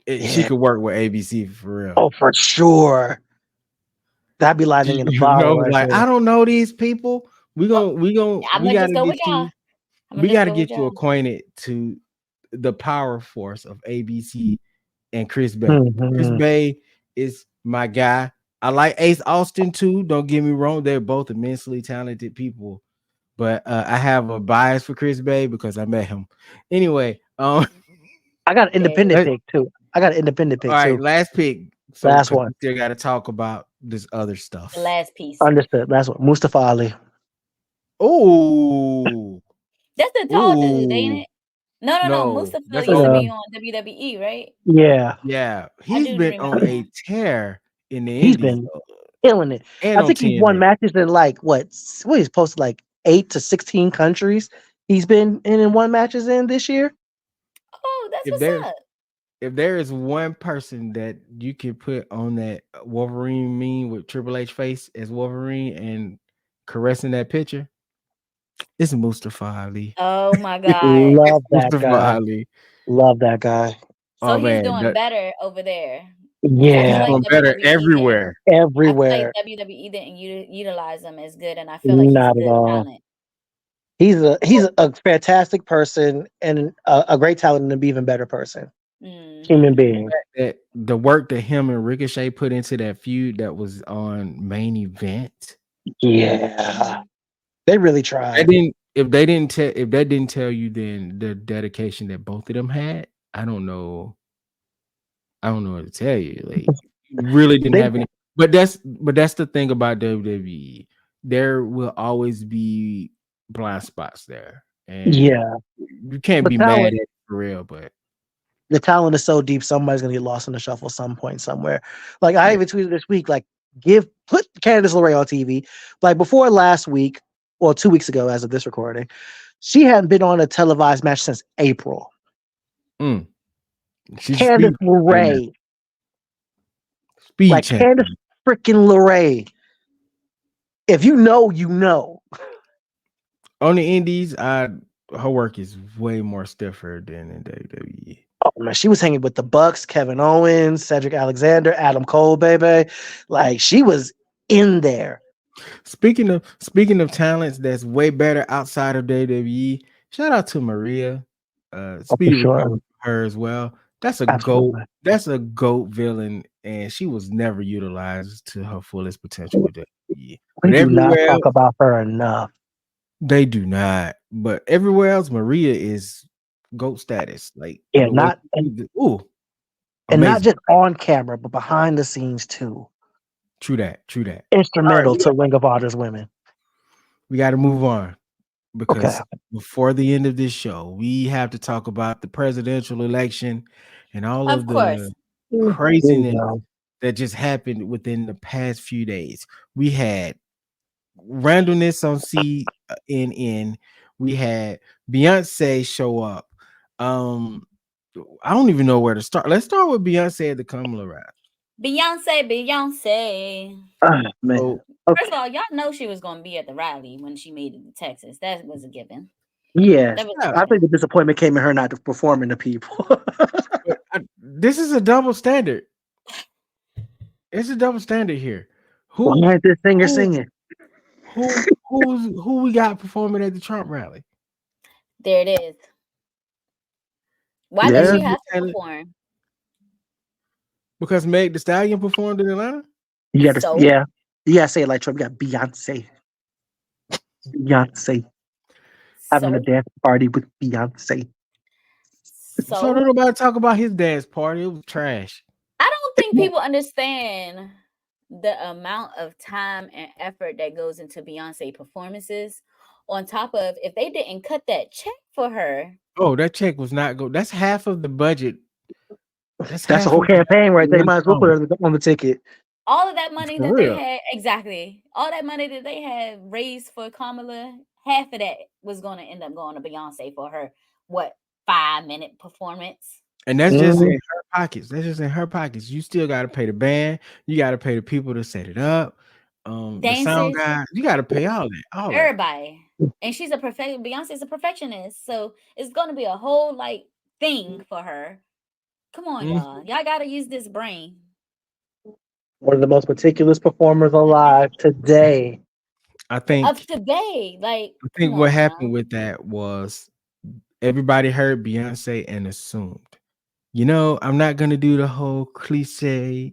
she Yeah. could work with ABC for real. Oh, for sure. That'd be lightning in the You bottle know, right like there. I don't know these people. Oh, I'm We gonna just gotta go with get y'all. you. I'm gonna We just gotta go with get you y'all. acquainted to the power force of ABC and Chris Bay. Chris Hmm. Bay is my guy. I like Ace Austin too. Don't get me wrong; they're both immensely talented people. But I have a bias for Chris Bay because I met him. Anyway, I got an independent Okay. let- pick too. I got an independent all pick right, too. last pick. So Last because one. we still got to talk about this other The stuff. last piece. Understood. Last one. Mustafa Ali. Oh, That's the tall dude, ain't oh it? No, no, no. no, Mustafa that's used to old. Yeah. be on WWE, right? Yeah. Yeah, I he's do been on remember a him. tear in the He's Indies been killing it. and I on think he's won TNA. matches in like what he's posted like 8 to 16 countries. He's been in and won matches in this year. Oh, that's If what's there's up. if there is one person that you can put on that Wolverine meme with Triple H face as Wolverine and caressing that picture, it's Mustafa Ali. Oh my God. It's Love that Mustafa guy. Ali. Love that guy. So Oh he's man, doing better over there. Because I he's feel Yeah. like doing better WWE didn't. everywhere. I feel like Everywhere. WWE didn't utilize him as good, and I feel like he's a Not at good all. talent. He's a fantastic person and a great talent and an even better person. Human Hmm. being. That the work that him and Ricochet put into that feud that was on main event. Yeah. They really That tried. didn't if that didn't tell you then the dedication that both of them had, I don't know. I don't know what to tell you. Like you really didn't They have any, but that's the thing about WWE. There will always be blind spots there. And yeah. you can't The be mad talent at it for real, but the talent is so deep, somebody's gonna get lost in the shuffle some point somewhere. Like I yeah. even tweeted this week, like put Candice LeRae on TV. Like before last week, or 2 weeks ago, as of this recording, she hadn't been on a televised match since April. Mm. She's Candice speed champion now. LeRae, Speed like Candice champion. freaking LeRae. If you know, you know. On the indies, her work is way more stiffer than in WWE. Oh man, she was hanging with the Bucks, Kevin Owens, Cedric Alexander, Adam Cole, baby. Like she was in there. Speaking of talents that's way better outside of WWE, shout out to Maria. Oh, for Speedy sure. recovery for her as well. Absolutely. That's a goat villain, and she was never utilized to her fullest potential with WWE. We But do not everywhere talk about her enough. they do not. But everywhere else, Maria is goat status. Like Yeah, the way not and not amazing. just on camera, but behind the scenes too. True that. True that. All right, Instrumental to Ring of Honor's women. we got to move on. Okay. Because before the end of this show, we have to talk about the presidential election and all Of of course. the Here we craziness go. that just happened within the past few days. We had randomness on CNN. We had Beyonce show up. Um, I don't even know where to start. Let's start with Beyonce at the Kamala rally. Beyonce. Man. So First Okay. of all, y'all know she was gonna be at the rally when she made it to Texas. That was a given. Yeah. That was a yeah, I think given. the disappointment came in her not performing to people. but this is a double standard. It's a double standard here. Who Why ain't this singer who singing? who we got performing at the Trump rally? There it is. Why did Yeah. she Elizabeth have to Taylor, perform? because Meg the Stallion performed in Atlanta. You got to, So, yeah. You got to say it like Trump. You got Beyonce. Beyonce. Having a so, dance party with Beyonce. So don't so. nobody talk about his dance party. It was trash. I don't think people understand the amount of time and effort that goes into Beyonce performances. On top of if they didn't cut that check for her, Oh, that check was not go. That's half of the budget. That's That's a half whole of the campaign right there. You one might as well put song. it on the ticket. all of that money For that they real. had, exactly, all that money that they had raised for Kamala, half of that was going to end up going to Beyonce for her, what, 5 minute performance? And that's just in Mm, her pockets. That's just in her pockets. You still got to pay the band. You got to pay the people to set it up. The sound Dancers, guy. You got to pay all that. All that. everybody. And she's a Beyonce's a perfectionist. So it's going to be a whole like thing for her. Come on, Mhm. y'all. Y'all got to use this brain. one of the most meticulous performers alive today. I Of think. today, like, I come think what on happened now. with that was everybody heard Beyonce and assumed. You know, I'm not gonna do the whole cliche.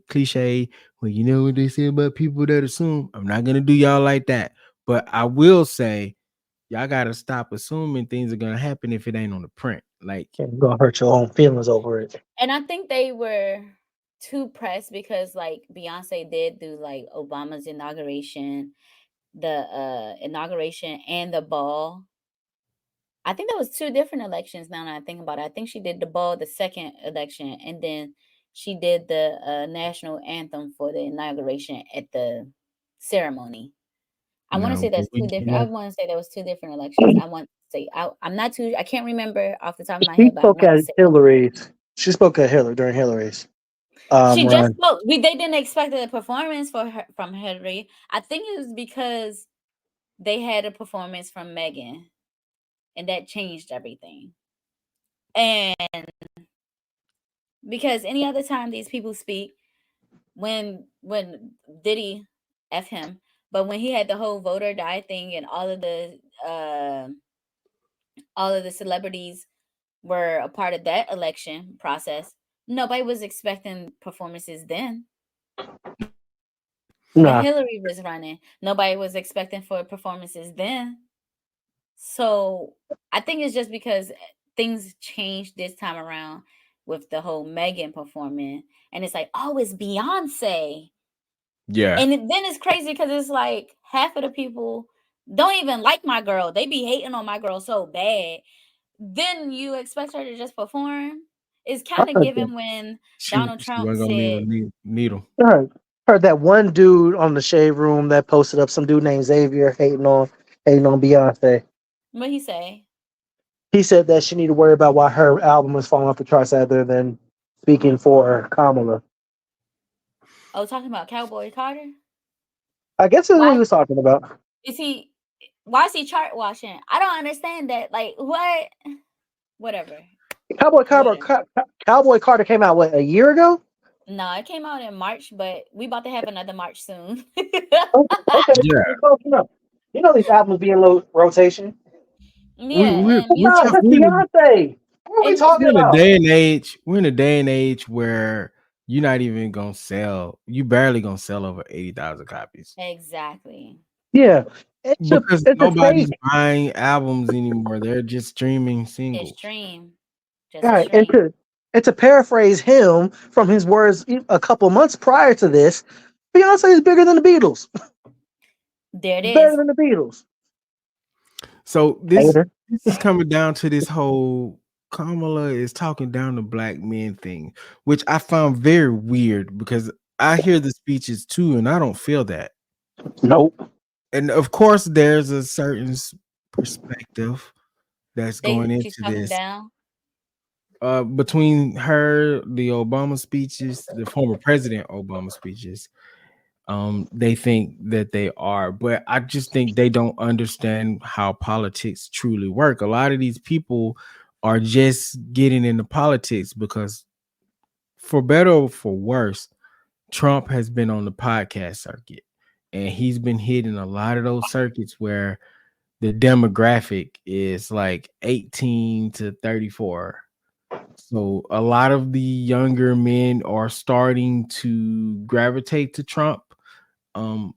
Well, you know what they say about people that assume. I'm not gonna do y'all like that. But I will say, y'all gotta stop assuming things are gonna happen if it ain't on the print. Like, You're gonna hurt your own feelings over it. And I think they were too pressed because like Beyonce did do like Obama's inauguration, the inauguration and the ball. I think that was two different elections now that I think about it. I think she did the ball the second election and then she did the national anthem for the inauguration at the ceremony. I want to no, say that's two different. I want to say that was two different elections. I want to say I'm not too. I can't remember off the top of my She head, but I spoke want to at say that. Hillary's. She spoke at Hillary during Hillary's She just run. spoke. They didn't expect a performance for her from Hillary. I think it was because they had a performance from Megan, and that changed everything. And because any other time these people speak, when Diddy f him, but when he had the whole voter die thing and all of the celebrities were a part of that election process, nobody was expecting performances then. When Nah, Hillary was running, nobody was expecting for performances then. So I think it's just because things changed this time around with the whole Megan performing, and it's like, oh, it's Beyonce, yeah, and then it's crazy because it's like half of the people don't even like my girl. They be hating on my girl so bad. Then you expect her to just perform. It's I kind of heard that. given when she Donald she Trump wasn't gonna leave said, a needle. Heard that one dude on the shade room that posted up some dude named Xavier hating on Beyonce. what he say? He said that she need to worry about why her album is falling off the charts rather than speaking for Kamala. Oh, talking about Cowboy Carter. I guess that's what Why he was talking about. is he? Why is he chart washing? I don't understand that. Like what? Whatever. Cowboy Carter, Whatever. Cowboy Carter came out what, a year ago? No, it came out in March, but we about to have another March soon. Okay, okay, Yeah, it's close enough. You know these albums be in low rotation. Yeah, and we're No, talking. that's Beyonce. What are we and talking We're in a about? day and age. We're in a day and age where you're not even gonna sell. You barely gonna sell over 80,000 copies exactly. Yeah, it's a because it's a nobody's stage. buying albums anymore. They're just streaming It's singles. stream, just a Right, and stream. to paraphrase him from his words a couple months prior to this, Beyonce is bigger than the Beatles. There it Better is. than the Beatles. So this Hater. this is coming down to this whole Kamala is talking down to black men thing, which I found very weird because I hear the speeches too, and I don't feel that. Nope. And of course, there's a certain perspective that's going She's into talking this. down. between her, the Obama speeches, the former President Obama speeches, they think that they are, but I just think they don't understand how politics truly work. A lot of these people are just getting into politics because, for better or for worse, Trump has been on the podcast circuit, and he's been hitting a lot of those circuits where the demographic is like 18 to 34. So a lot of the younger men are starting to gravitate to Trump um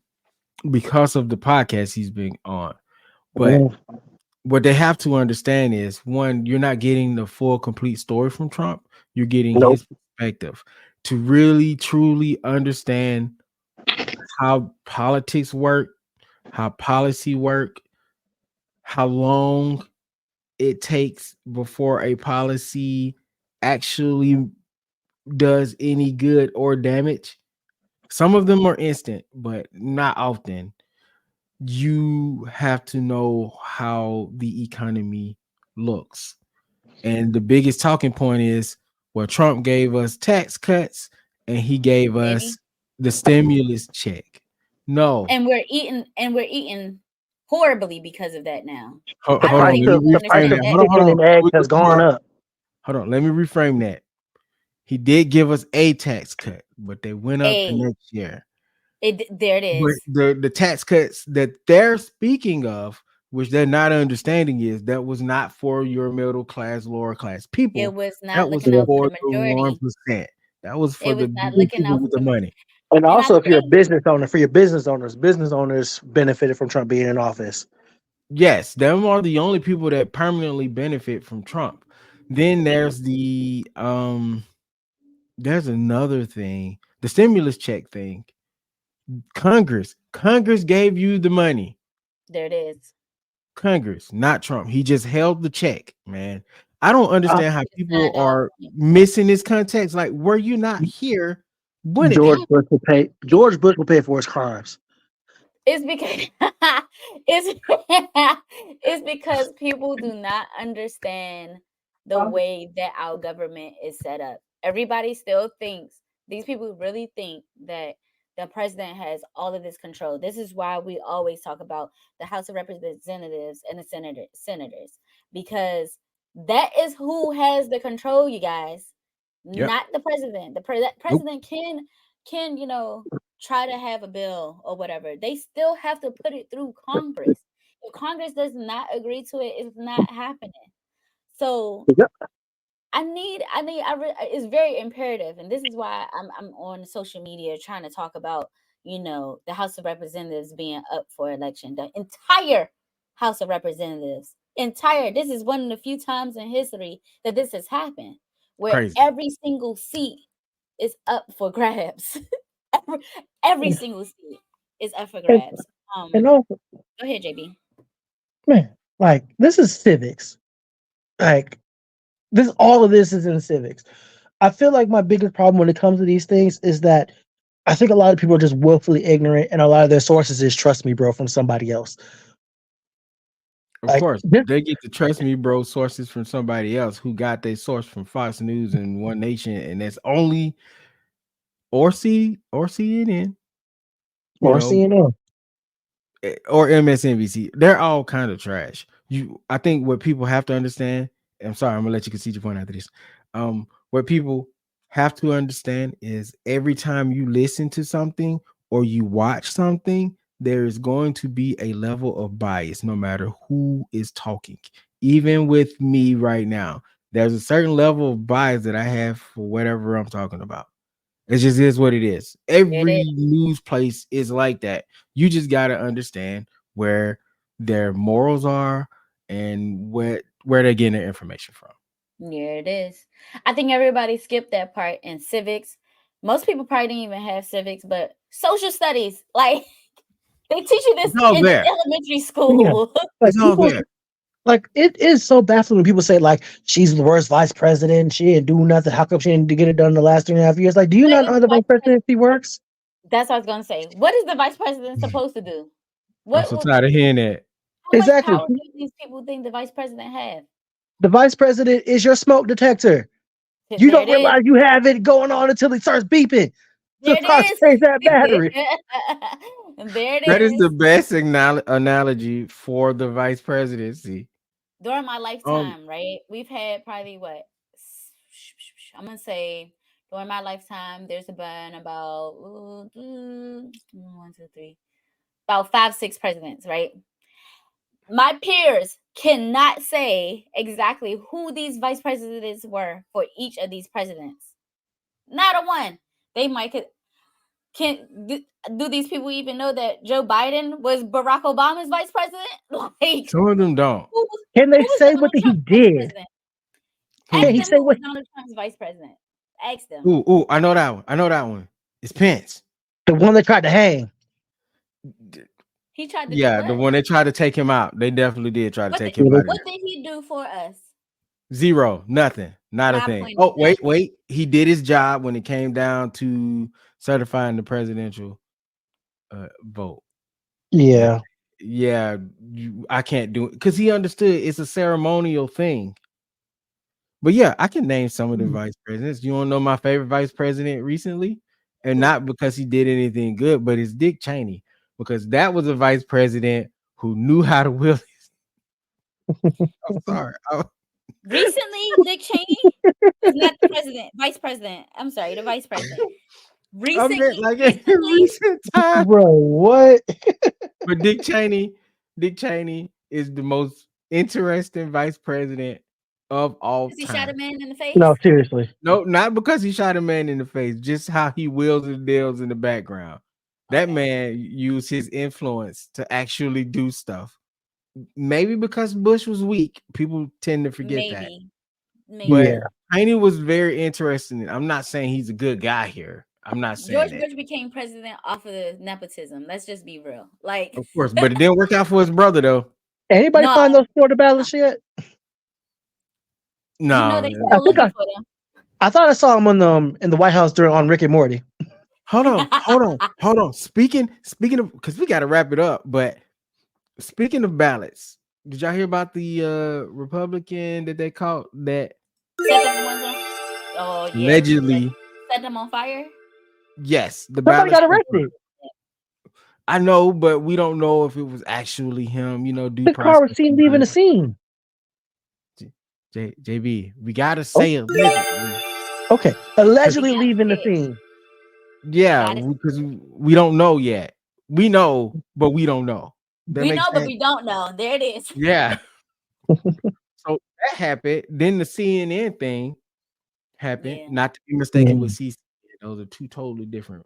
because of the podcast he's been on. But Mm. what they have to understand is, one, you're not getting the full complete story from Trump. You're getting Nope. his perspective. To really truly understand how politics work, how policy work, how long it takes before a policy actually does any good or damage. Some of them are instant, but not often. You have to know how the economy looks. And the biggest talking point is, well, Trump gave us tax cuts and he gave Maybe. us the stimulus check. No, And we're eating horribly because of that now. The I hold don't on. price think Let me of people the price reframe understand of that. that. chicken and eggs has gone up. Hold on. Let me reframe that. He did give us a tax cut, but they went up the Hey, next year. there it But is. the tax cuts that they're speaking of, which they're not understanding, is that was not for your middle class, lower class It people. was not That was looking out for for the the one majority. percent. That was for It the was not big looking people out with for the the money. And and I also, if you're a think business owner, for your business owners benefited from Trump being in office. Yes, them are the only people that permanently benefit from Trump. Then there's another thing, the stimulus check thing. Congress gave you the money. there it is. Congress, not Trump. He just held the check, man. I don't Uh, understand how He just people signed off are on it. missing this context. Like, were you not here when it George happened? Bush will pay. George Bush will pay for his crimes. It's because it's it's because people do not understand the way that our government is set up. Everybody still thinks, these people really think that the president has all of this control. This is why we always talk about the House of Representatives and the senators, because that is who has the control, you guys, Yep. not the president. Nope. President can try to have a bill or whatever. They still have to put it through Congress. If Congress does not agree to it, it's not happening. So Yep. it's very imperative, and this is why I'm on social media trying to talk about the House of Representatives being up for election. The entire House of Representatives, entire. This is one of the few times in history that this has happened, where Crazy. every single seat is up for grabs. every, every single seat is up for And, grabs. and also, Go ahead, JB. man, like this is civics. Like this, all of this is in civics. I feel like my biggest problem when it comes to these things is that I think a lot of people are just willfully ignorant, and a lot of their sources is "trust me, bro" from somebody else. Of Like course, this, they get to trust me, bro, sources from somebody else who got their source from Fox News and One Nation, and that's only or CNN, you or know, CNN. or MSNBC. They're all kind of trash. I think what people have to understand. I'm sorry, I'm gonna let you concede your point after this. What people have to understand is, every time you listen to something or you watch something, there is going to be a level of bias, no matter who is talking. Even with me right now, there's a certain level of bias that I have for whatever I'm talking about. It just is what it is. There it is. Every news place is like that. You just got to understand where their morals are and where they're getting their information from. There it is. I think everybody skipped that part in civics. Most people probably didn't even have civics, but social studies, like they teach you this It's all in there. elementary Yeah, school. like It's all people, there. like it is so baffling when people say like she's the worst vice president. She didn't do nothing. How come she didn't get it done in the last 3.5 years? Like, do you What not is know how the the vice vice president? presidency works? That's what I was gonna say. What is the vice president supposed to do? I'm What, so what tired of hearing that. how much Exactly. power do these people think the vice president have? The vice president is your smoke detector. You There don't it is. realize you have it going on until it starts beeping. There So it start is. change that battery. There it That is is. the best analogy for the vice presidency. During my Um, lifetime, right? We've had probably what? I'm gonna say during my lifetime, there's been about 1, 2, 3, about 5, 6 presidents, right? My peers cannot say exactly who these vice presidents were for each of these presidents. Not a one. They might could can do these people even know that Joe Biden was Barack Obama's vice president? Like some of them don't. Can who they was say what Donald he Trump's vice did? president? Who? Can Ask he them say who what was Donald Trump's vice president. Ask them. Ooh, I know that one. I know that one. It's Pence. the one that tried to hang? He tried to do Yeah, the what? one they tried to take him out. They definitely did try to What take did, him out of what there. did he do for us? Zero, nothing, not a My thing. point is Oh, that wait. He did his job when it came down to certifying the presidential vote. That, Yeah. yeah, I can't do it because he understood it's a ceremonial thing. But yeah, I can name some of the vice presidents. You want to know my favorite vice president recently? And who? not because he did anything good, but it's Dick Cheney, because that was a vice president who knew how to will. I'm sorry. Recently, Dick Cheney was not the president, vice president. I'm sorry, the vice president. I meant like in Recently, recent time. Bro, what? But Dick Cheney is the most interesting vice president of all because he shot a time. man in the No, face. seriously. No, not because he shot a man in the face, just how he wheels and deals in the background. That Okay, man used his influence to actually do stuff. Maybe because Bush was weak, people tend to forget that. maybe, But maybe. Yeah. Cheney was very interesting. I'm not saying he's a good guy here. I'm not saying George that, Bush became president off of the nepotism. Let's just be real. Like, of course, but it didn't work out for his brother though. Anybody no, find those Florida ballots yet? No, they I still think looking for them. I thought I saw him on in the White House during on Rick and Morty. hold on. Speaking of, because we got to wrap it up. But speaking of ballots, did y'all hear about the Republican that they caught that Set them ones on. Oh yeah, allegedly? set them on fire. Yes, the Somebody ballots got were. arrested. I know, but we don't know if it was actually him. Due The car was process. seen leaving the scene. JB, we gotta Oh, say allegedly. okay. 'Cause- Allegedly We got to leaving the say it. scene. Yeah, Got it. because we don't know yet. We know, but we don't know. That We know, makes but sense. we don't know. There it is. Yeah. So that happened. Then the CNN thing happened. Yeah. Not to be mistaken with CCN. Those are two totally different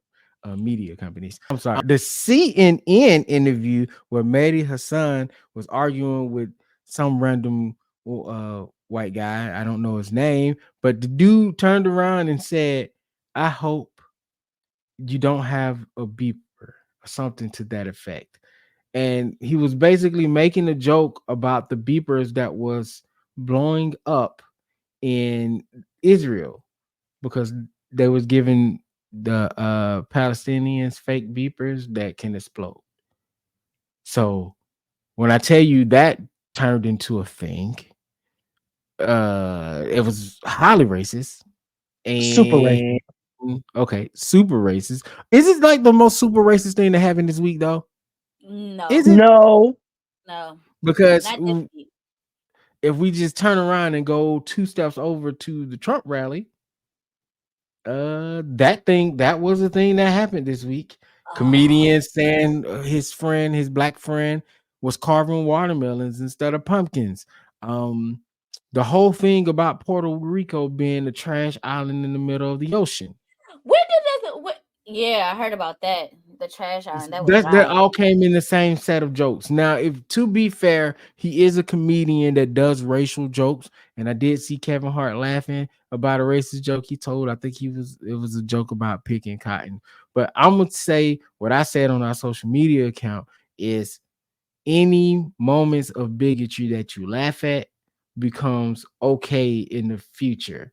media companies. I'm sorry. The CNN interview where Mehdi Hassan was arguing with some random white guy. I don't know his name, but the dude turned around and said, "I hope you don't have a beeper," or something to that effect. And he was basically making a joke about the beepers that was blowing up in Israel because they was giving the Palestinians fake beepers that can explode. So when I tell you that turned into a thing, it was highly racist. Super And racist. okay, super racist. Is it like the most super racist thing that happened this week though? Is No, it? No. no, Because not this week. if we just turn around and go 2 steps over to the Trump rally, that was the thing that happened this week. Oh, Comedian saying his black friend was carving watermelons instead of pumpkins. Um, the whole thing about Puerto Rico being a trash island in the middle of the ocean. where did that? What? Yeah, I heard about that. The trash island. That was That wild. all came in the same set of jokes. Now, if to be fair, he is a comedian that does racial jokes, and I did see Kevin Hart laughing about a racist joke he told. I think it was a joke about picking cotton. But I'm gonna say what I said on our social media account is any moments of bigotry that you laugh at becomes okay in the future.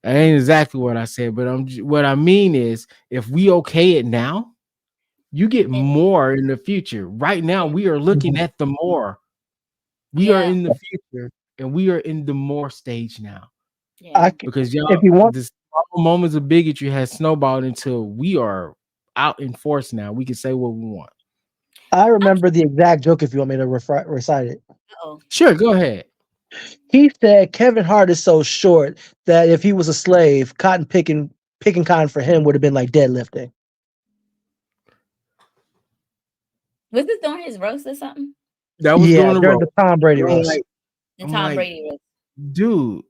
That ain't exactly what I said, but what I mean is if we okay it now, you get Then, more in the future. Right now, yeah, we are looking at the more. We are yeah. in the future and we are in the more stage now. Yeah. I c- because if y'all you want, the small moments of bigotry has snowballed until we are out in force now. We can say what we want. I I remember the exact joke. If you want me to recite it, oh. Sure, go ahead. he said Kevin Hart is so short that if he was a slave, picking cotton for him would have been like deadlifting. Was this during his roast or something? That was Yeah, doing the during road. the Tom Brady I'm roast. like, The I'm Tom like, Brady roast. dude,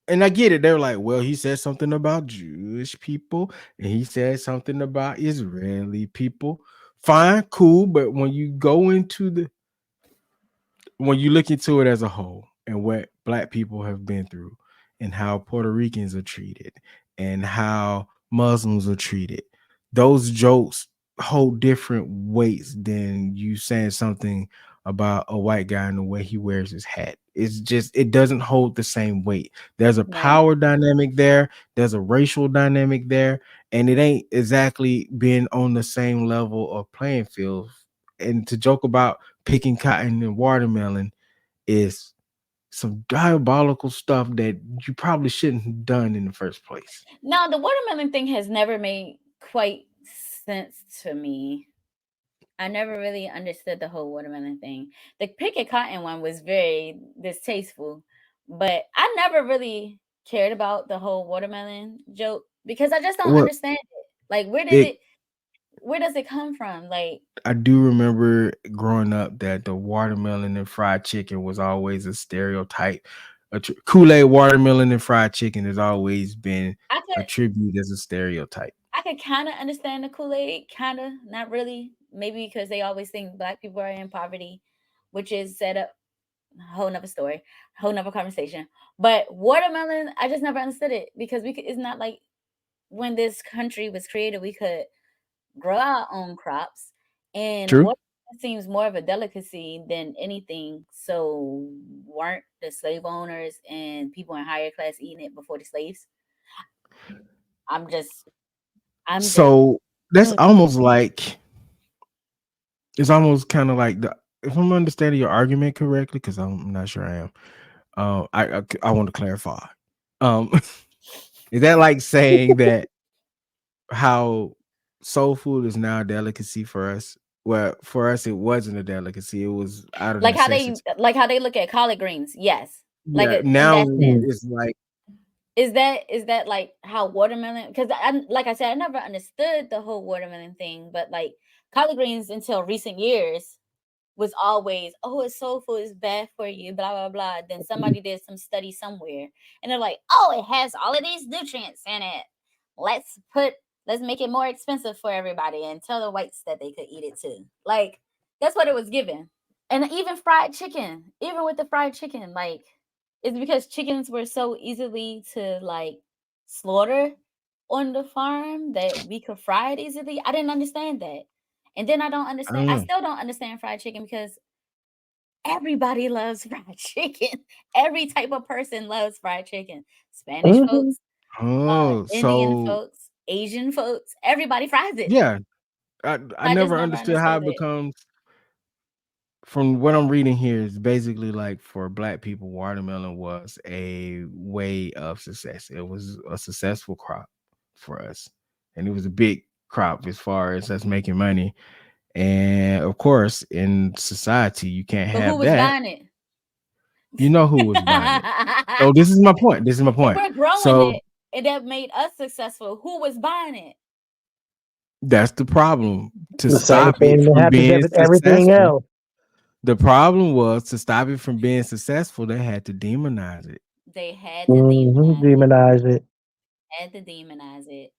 and I get it. They're like, well, he said something about Jewish people, and he said something about Israeli people. Fine, cool, but when you look into it as a whole and what black people have been through and how Puerto Ricans are treated and how Muslims are treated, those jokes hold different weights than you saying something about a white guy and the way he wears his hat. It's just it doesn't hold the same weight. There's a Right. power dynamic there, there's a racial dynamic there, and it ain't exactly been on the same level of playing field. And to joke about picking cotton and watermelon is some diabolical stuff that you probably shouldn't have done in the first place. Now the watermelon thing has never made quite sense to me. I never really understood the whole watermelon thing. The picket cotton one was very distasteful, but I never really cared about the whole watermelon joke because I just don't Well, understand it. Like, it where does it come from? Like, I do remember growing up that the watermelon and fried chicken was always a stereotype. Kool-Aid, watermelon, and fried chicken has always been I could attributed as a stereotype. I could kind of understand the Kool-Aid, kind of, not really. Maybe because they always think black people are in poverty, which is set up a whole nother story, whole nother conversation. But watermelon, I just never understood it because it's not like when this country was created, we could grow our own crops, and True. watermelon seems more of a delicacy than anything. So weren't the slave owners and people in higher class eating it before the slaves? I'm just, I'm just. So that's Mm. almost like it's almost kind of like the if I'm understanding your argument correctly, because I'm not sure I am. I want to clarify. Um, is that like saying that how soul food is now a delicacy for us? Well, for us, it wasn't a delicacy. It was out of necessity. Like how they look at collard greens. Yes. Like Yeah. in Now that sense. it's like Is that like how watermelon, because I, like I said, I never understood the whole watermelon thing, but like collard greens until recent years was always, oh, it's soul food, it's bad for you, blah blah blah. Then somebody did some study somewhere and they're like, oh, it has all of these nutrients in it. Let's put let's make it more expensive for everybody and tell the whites that they could eat it too. Like that's what it was given. And even fried chicken, even with the fried chicken, like it's because chickens were so easily to like slaughter on the farm that we could fry it easily. I didn't understand that. And then I don't I know. still don't understand fried chicken because everybody loves fried chicken. Every type of person loves fried chicken. Spanish Mhm. folks, Oh, Indian so folks, Asian folks, everybody fries it. yeah, I I just never never understood how understood it it. becomes. From what I'm reading here, is basically like for black people, watermelon was a way of success. It was a successful crop for us, and it was a big crop as far as us making money. And of course, in society, you can't But who have was that. buying it? You know who was buying it. So this is my point. This is my If point. we're growing So it and that made us successful, who was buying it? that's the problem. To The same stop it thing that from happens being with everything successful, else. the problem was to stop it from being successful, they had to demonize it. They had to Hmm. demonize it. Demonize it. Had to demonize it.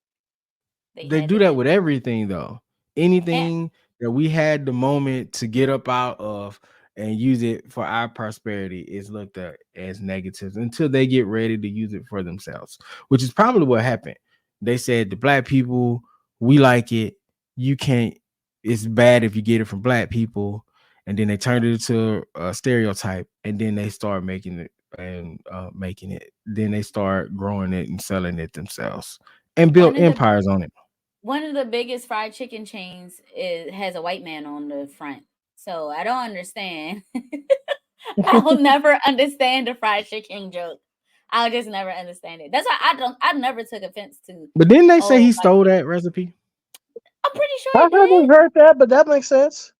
They They had do to that with demonize. everything though. And Anything that we had the moment to get up out of and use it for our prosperity is looked at as negatives until they get ready to use it for themselves, which is probably what happened. They said the black people, we like it. You can't, it's bad if you get it from black people. And then they turned it into a stereotype, and then they start making it and making it. Then they start growing it and selling it themselves and one built of the empires on it. one of the biggest fried chicken chains has a white man on the front. So I don't understand. I'll never understand the fried chicken joke. I'll just never understand it. That's why I never took offense to. But didn't they say Oh, he like stole that recipe? I'm pretty sure I he did. haven't heard that, but that makes sense.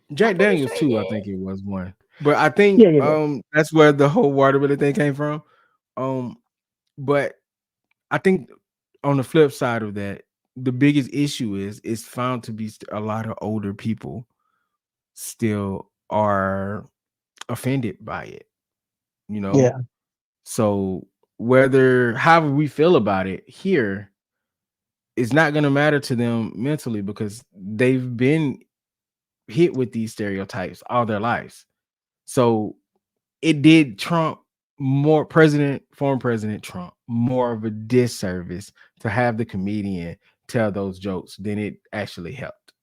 I'm Jack pretty Daniels sure he too, I did. think it was one. But I think Yeah. that's where the whole watermelon thing came from. Um, but I think on the flip side of that, the biggest issue is it's found to be a lot of older people still are offended by it, you know. Yeah. So whether however we feel about it here, it's not going to matter to them mentally because they've been hit with these stereotypes all their lives. So it did Trump more former President Trump more of a disservice to have the comedian tell those jokes than it actually helped.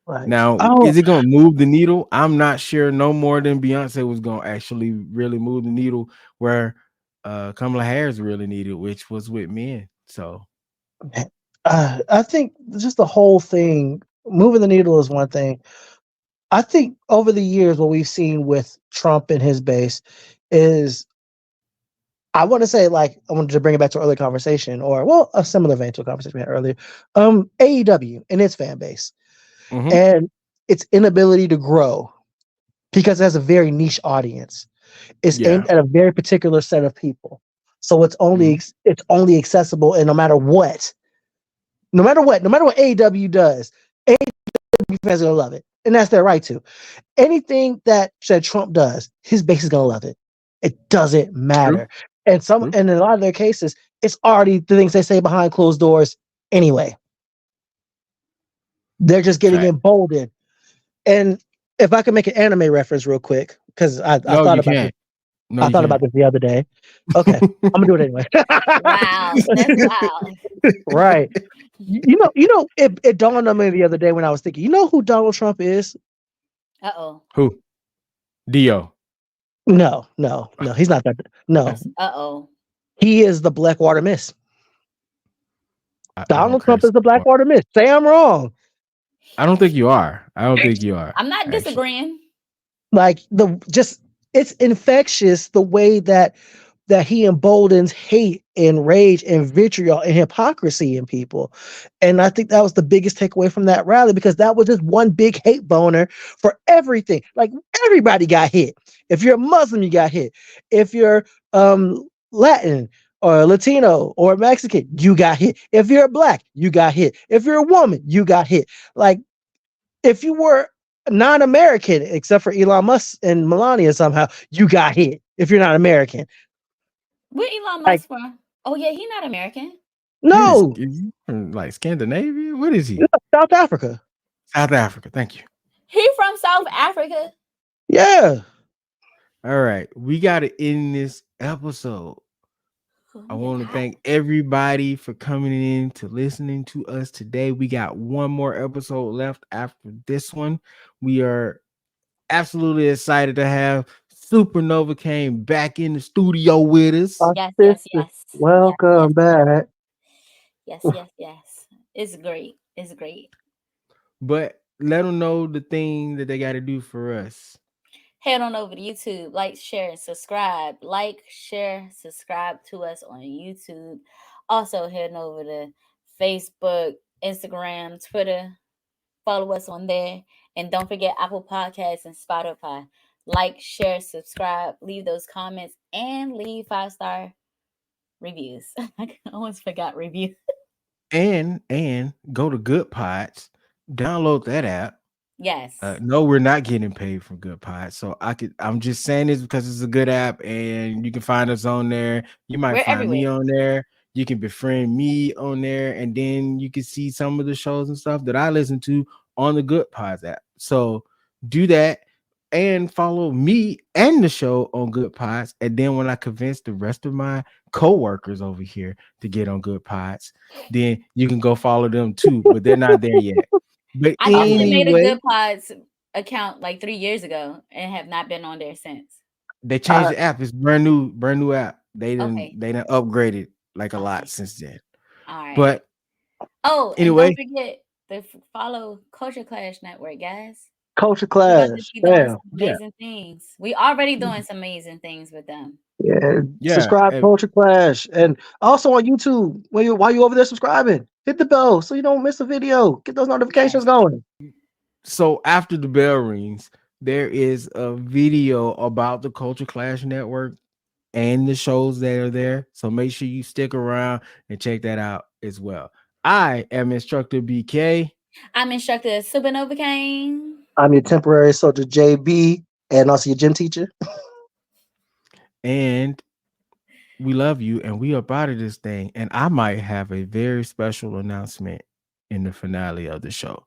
Right. Now, Oh, is it going to move the needle? I'm not sure. No more than Beyonce was going to actually really move the needle where Kamala Harris really needed, which was with men. So, I think just the whole thing, moving the needle is one thing. I think over the years, what we've seen with Trump and his base is, I want to say, like, I wanted to bring it back to earlier conversation, or well, a similar vein to a conversation we had earlier. AEW and its fan base mhm. and its inability to grow because it has a very niche audience. It's Yeah. aimed at a very particular set of people. So it's only Mhm. it's only accessible, and no matter what AEW does, AEW fans are gonna love it, and that's their right to. Anything that Trump does, his base is gonna love it. It doesn't True. matter, and True. in a lot of their cases, it's already the things they say behind closed doors anyway. They're just getting Fact. emboldened. And if I could make an anime reference real quick, because I No, thought you about this, can't. No, you can't. the other day. Okay, I'm gonna do it anyway. Wow, that's wild. Right. It dawned on me the other day when I was thinking, you know who Donald Trump is? Uh-oh. Who? Dio. No, he's not that. No, Uh-oh. he is the Blackwater Mist. I don't Donald Trump curse is the anymore. Blackwater Mist. Say I'm wrong. I don't think you are. I don't think you are. I'm not Actually, disagreeing. Like it's infectious the way that he emboldens hate and rage and vitriol and hypocrisy in people. And I think that was the biggest takeaway from that rally, because that was just one big hate boner for everything. Like, everybody got hit. If you're a Muslim, you got hit. If you're Latin or Latino or Mexican, you got hit. If you're black, you got hit. If you're a woman, you got hit. Like, if you were non-American, except for Elon Musk and Melania, somehow you got hit if you're not American. Where Elon Like, Musk from? Oh yeah, he not American. no, is he from like Scandinavia? What is he? South Africa. South Africa. Thank you. He from South Africa. Yeah. All right, we got to end this episode. Oh, I I'm getting want to hot. thank everybody for coming in to listening to us today. We got one more episode left after this one. We are absolutely excited to have Supernova came back in the studio with us. Our Yes, yes, sisters, yes. Yes, yes, welcome back. yes, yes, yes. It's great. It's great. But let them know the thing that they got to do for us. Head on over to YouTube, like, share, and subscribe. Like, share, subscribe to us on YouTube. Also, heading over to Facebook, Instagram, Twitter. Follow us on there. And don't forget Apple Podcasts and Spotify. Like, share, subscribe, leave those comments, and leave 5-star reviews. I almost forgot review. And go to Good Pods, download that app. Yes. No, we're not getting paid from Good Pods. So I'm just saying this because it's a good app and you can find us on there. You might We're find me everywhere. on there. You can befriend me on there, and then you can see some of the shows and stuff that I listen to on the Good Pods app. So do that and follow me and the show on Good Pods. And then when I convince the rest of my co-workers over here to get on Good Pods, then you can go follow them too, but they're not there yet. But I actually made a anyway, Good Pods account like 3 years ago and have not been on there since. they changed Uh, the app. It's brand new app. Okay. They done upgraded like a lot Okay. since then. All right. But Oh, and don't anyway, forget to follow Culture Clash Network, guys. Culture We're about to Clash. be doing Damn. some Yeah. amazing things. We already doing some amazing things with them. Yeah. Yeah. Subscribe And Culture Clash. And also on YouTube, while you over there subscribing, hit the bell so you don't miss a video. Get those notifications going. so after the bell rings, there is a video about the Culture Clash Network and the shows that are there. So make sure you stick around and check that out as well. I am Instructor BK. I'm instructor Super Novacaine. I'm your temporary soldier JB and also your gym teacher. And we love you and we are part of this thing. And I might have a very special announcement in the finale of the show.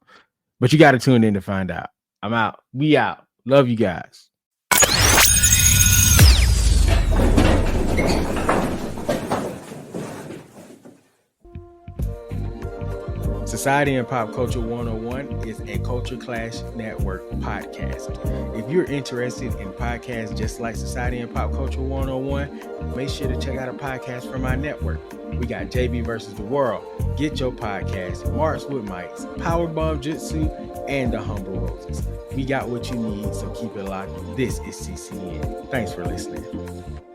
But you got to tune in to find out. I'm out. We out. Love you guys. Society and Pop Culture 101 is a Culture Clash Network podcast. If you're interested in podcasts just like Society and Pop Culture 101, make sure to check out a podcast from our network. We got JB versus the World, Get Your Podcast, Marks with Mics, Powerbomb Jitsu, and The Humble Roses. We got what you need, so keep it locked. This is CCN. Thanks for listening.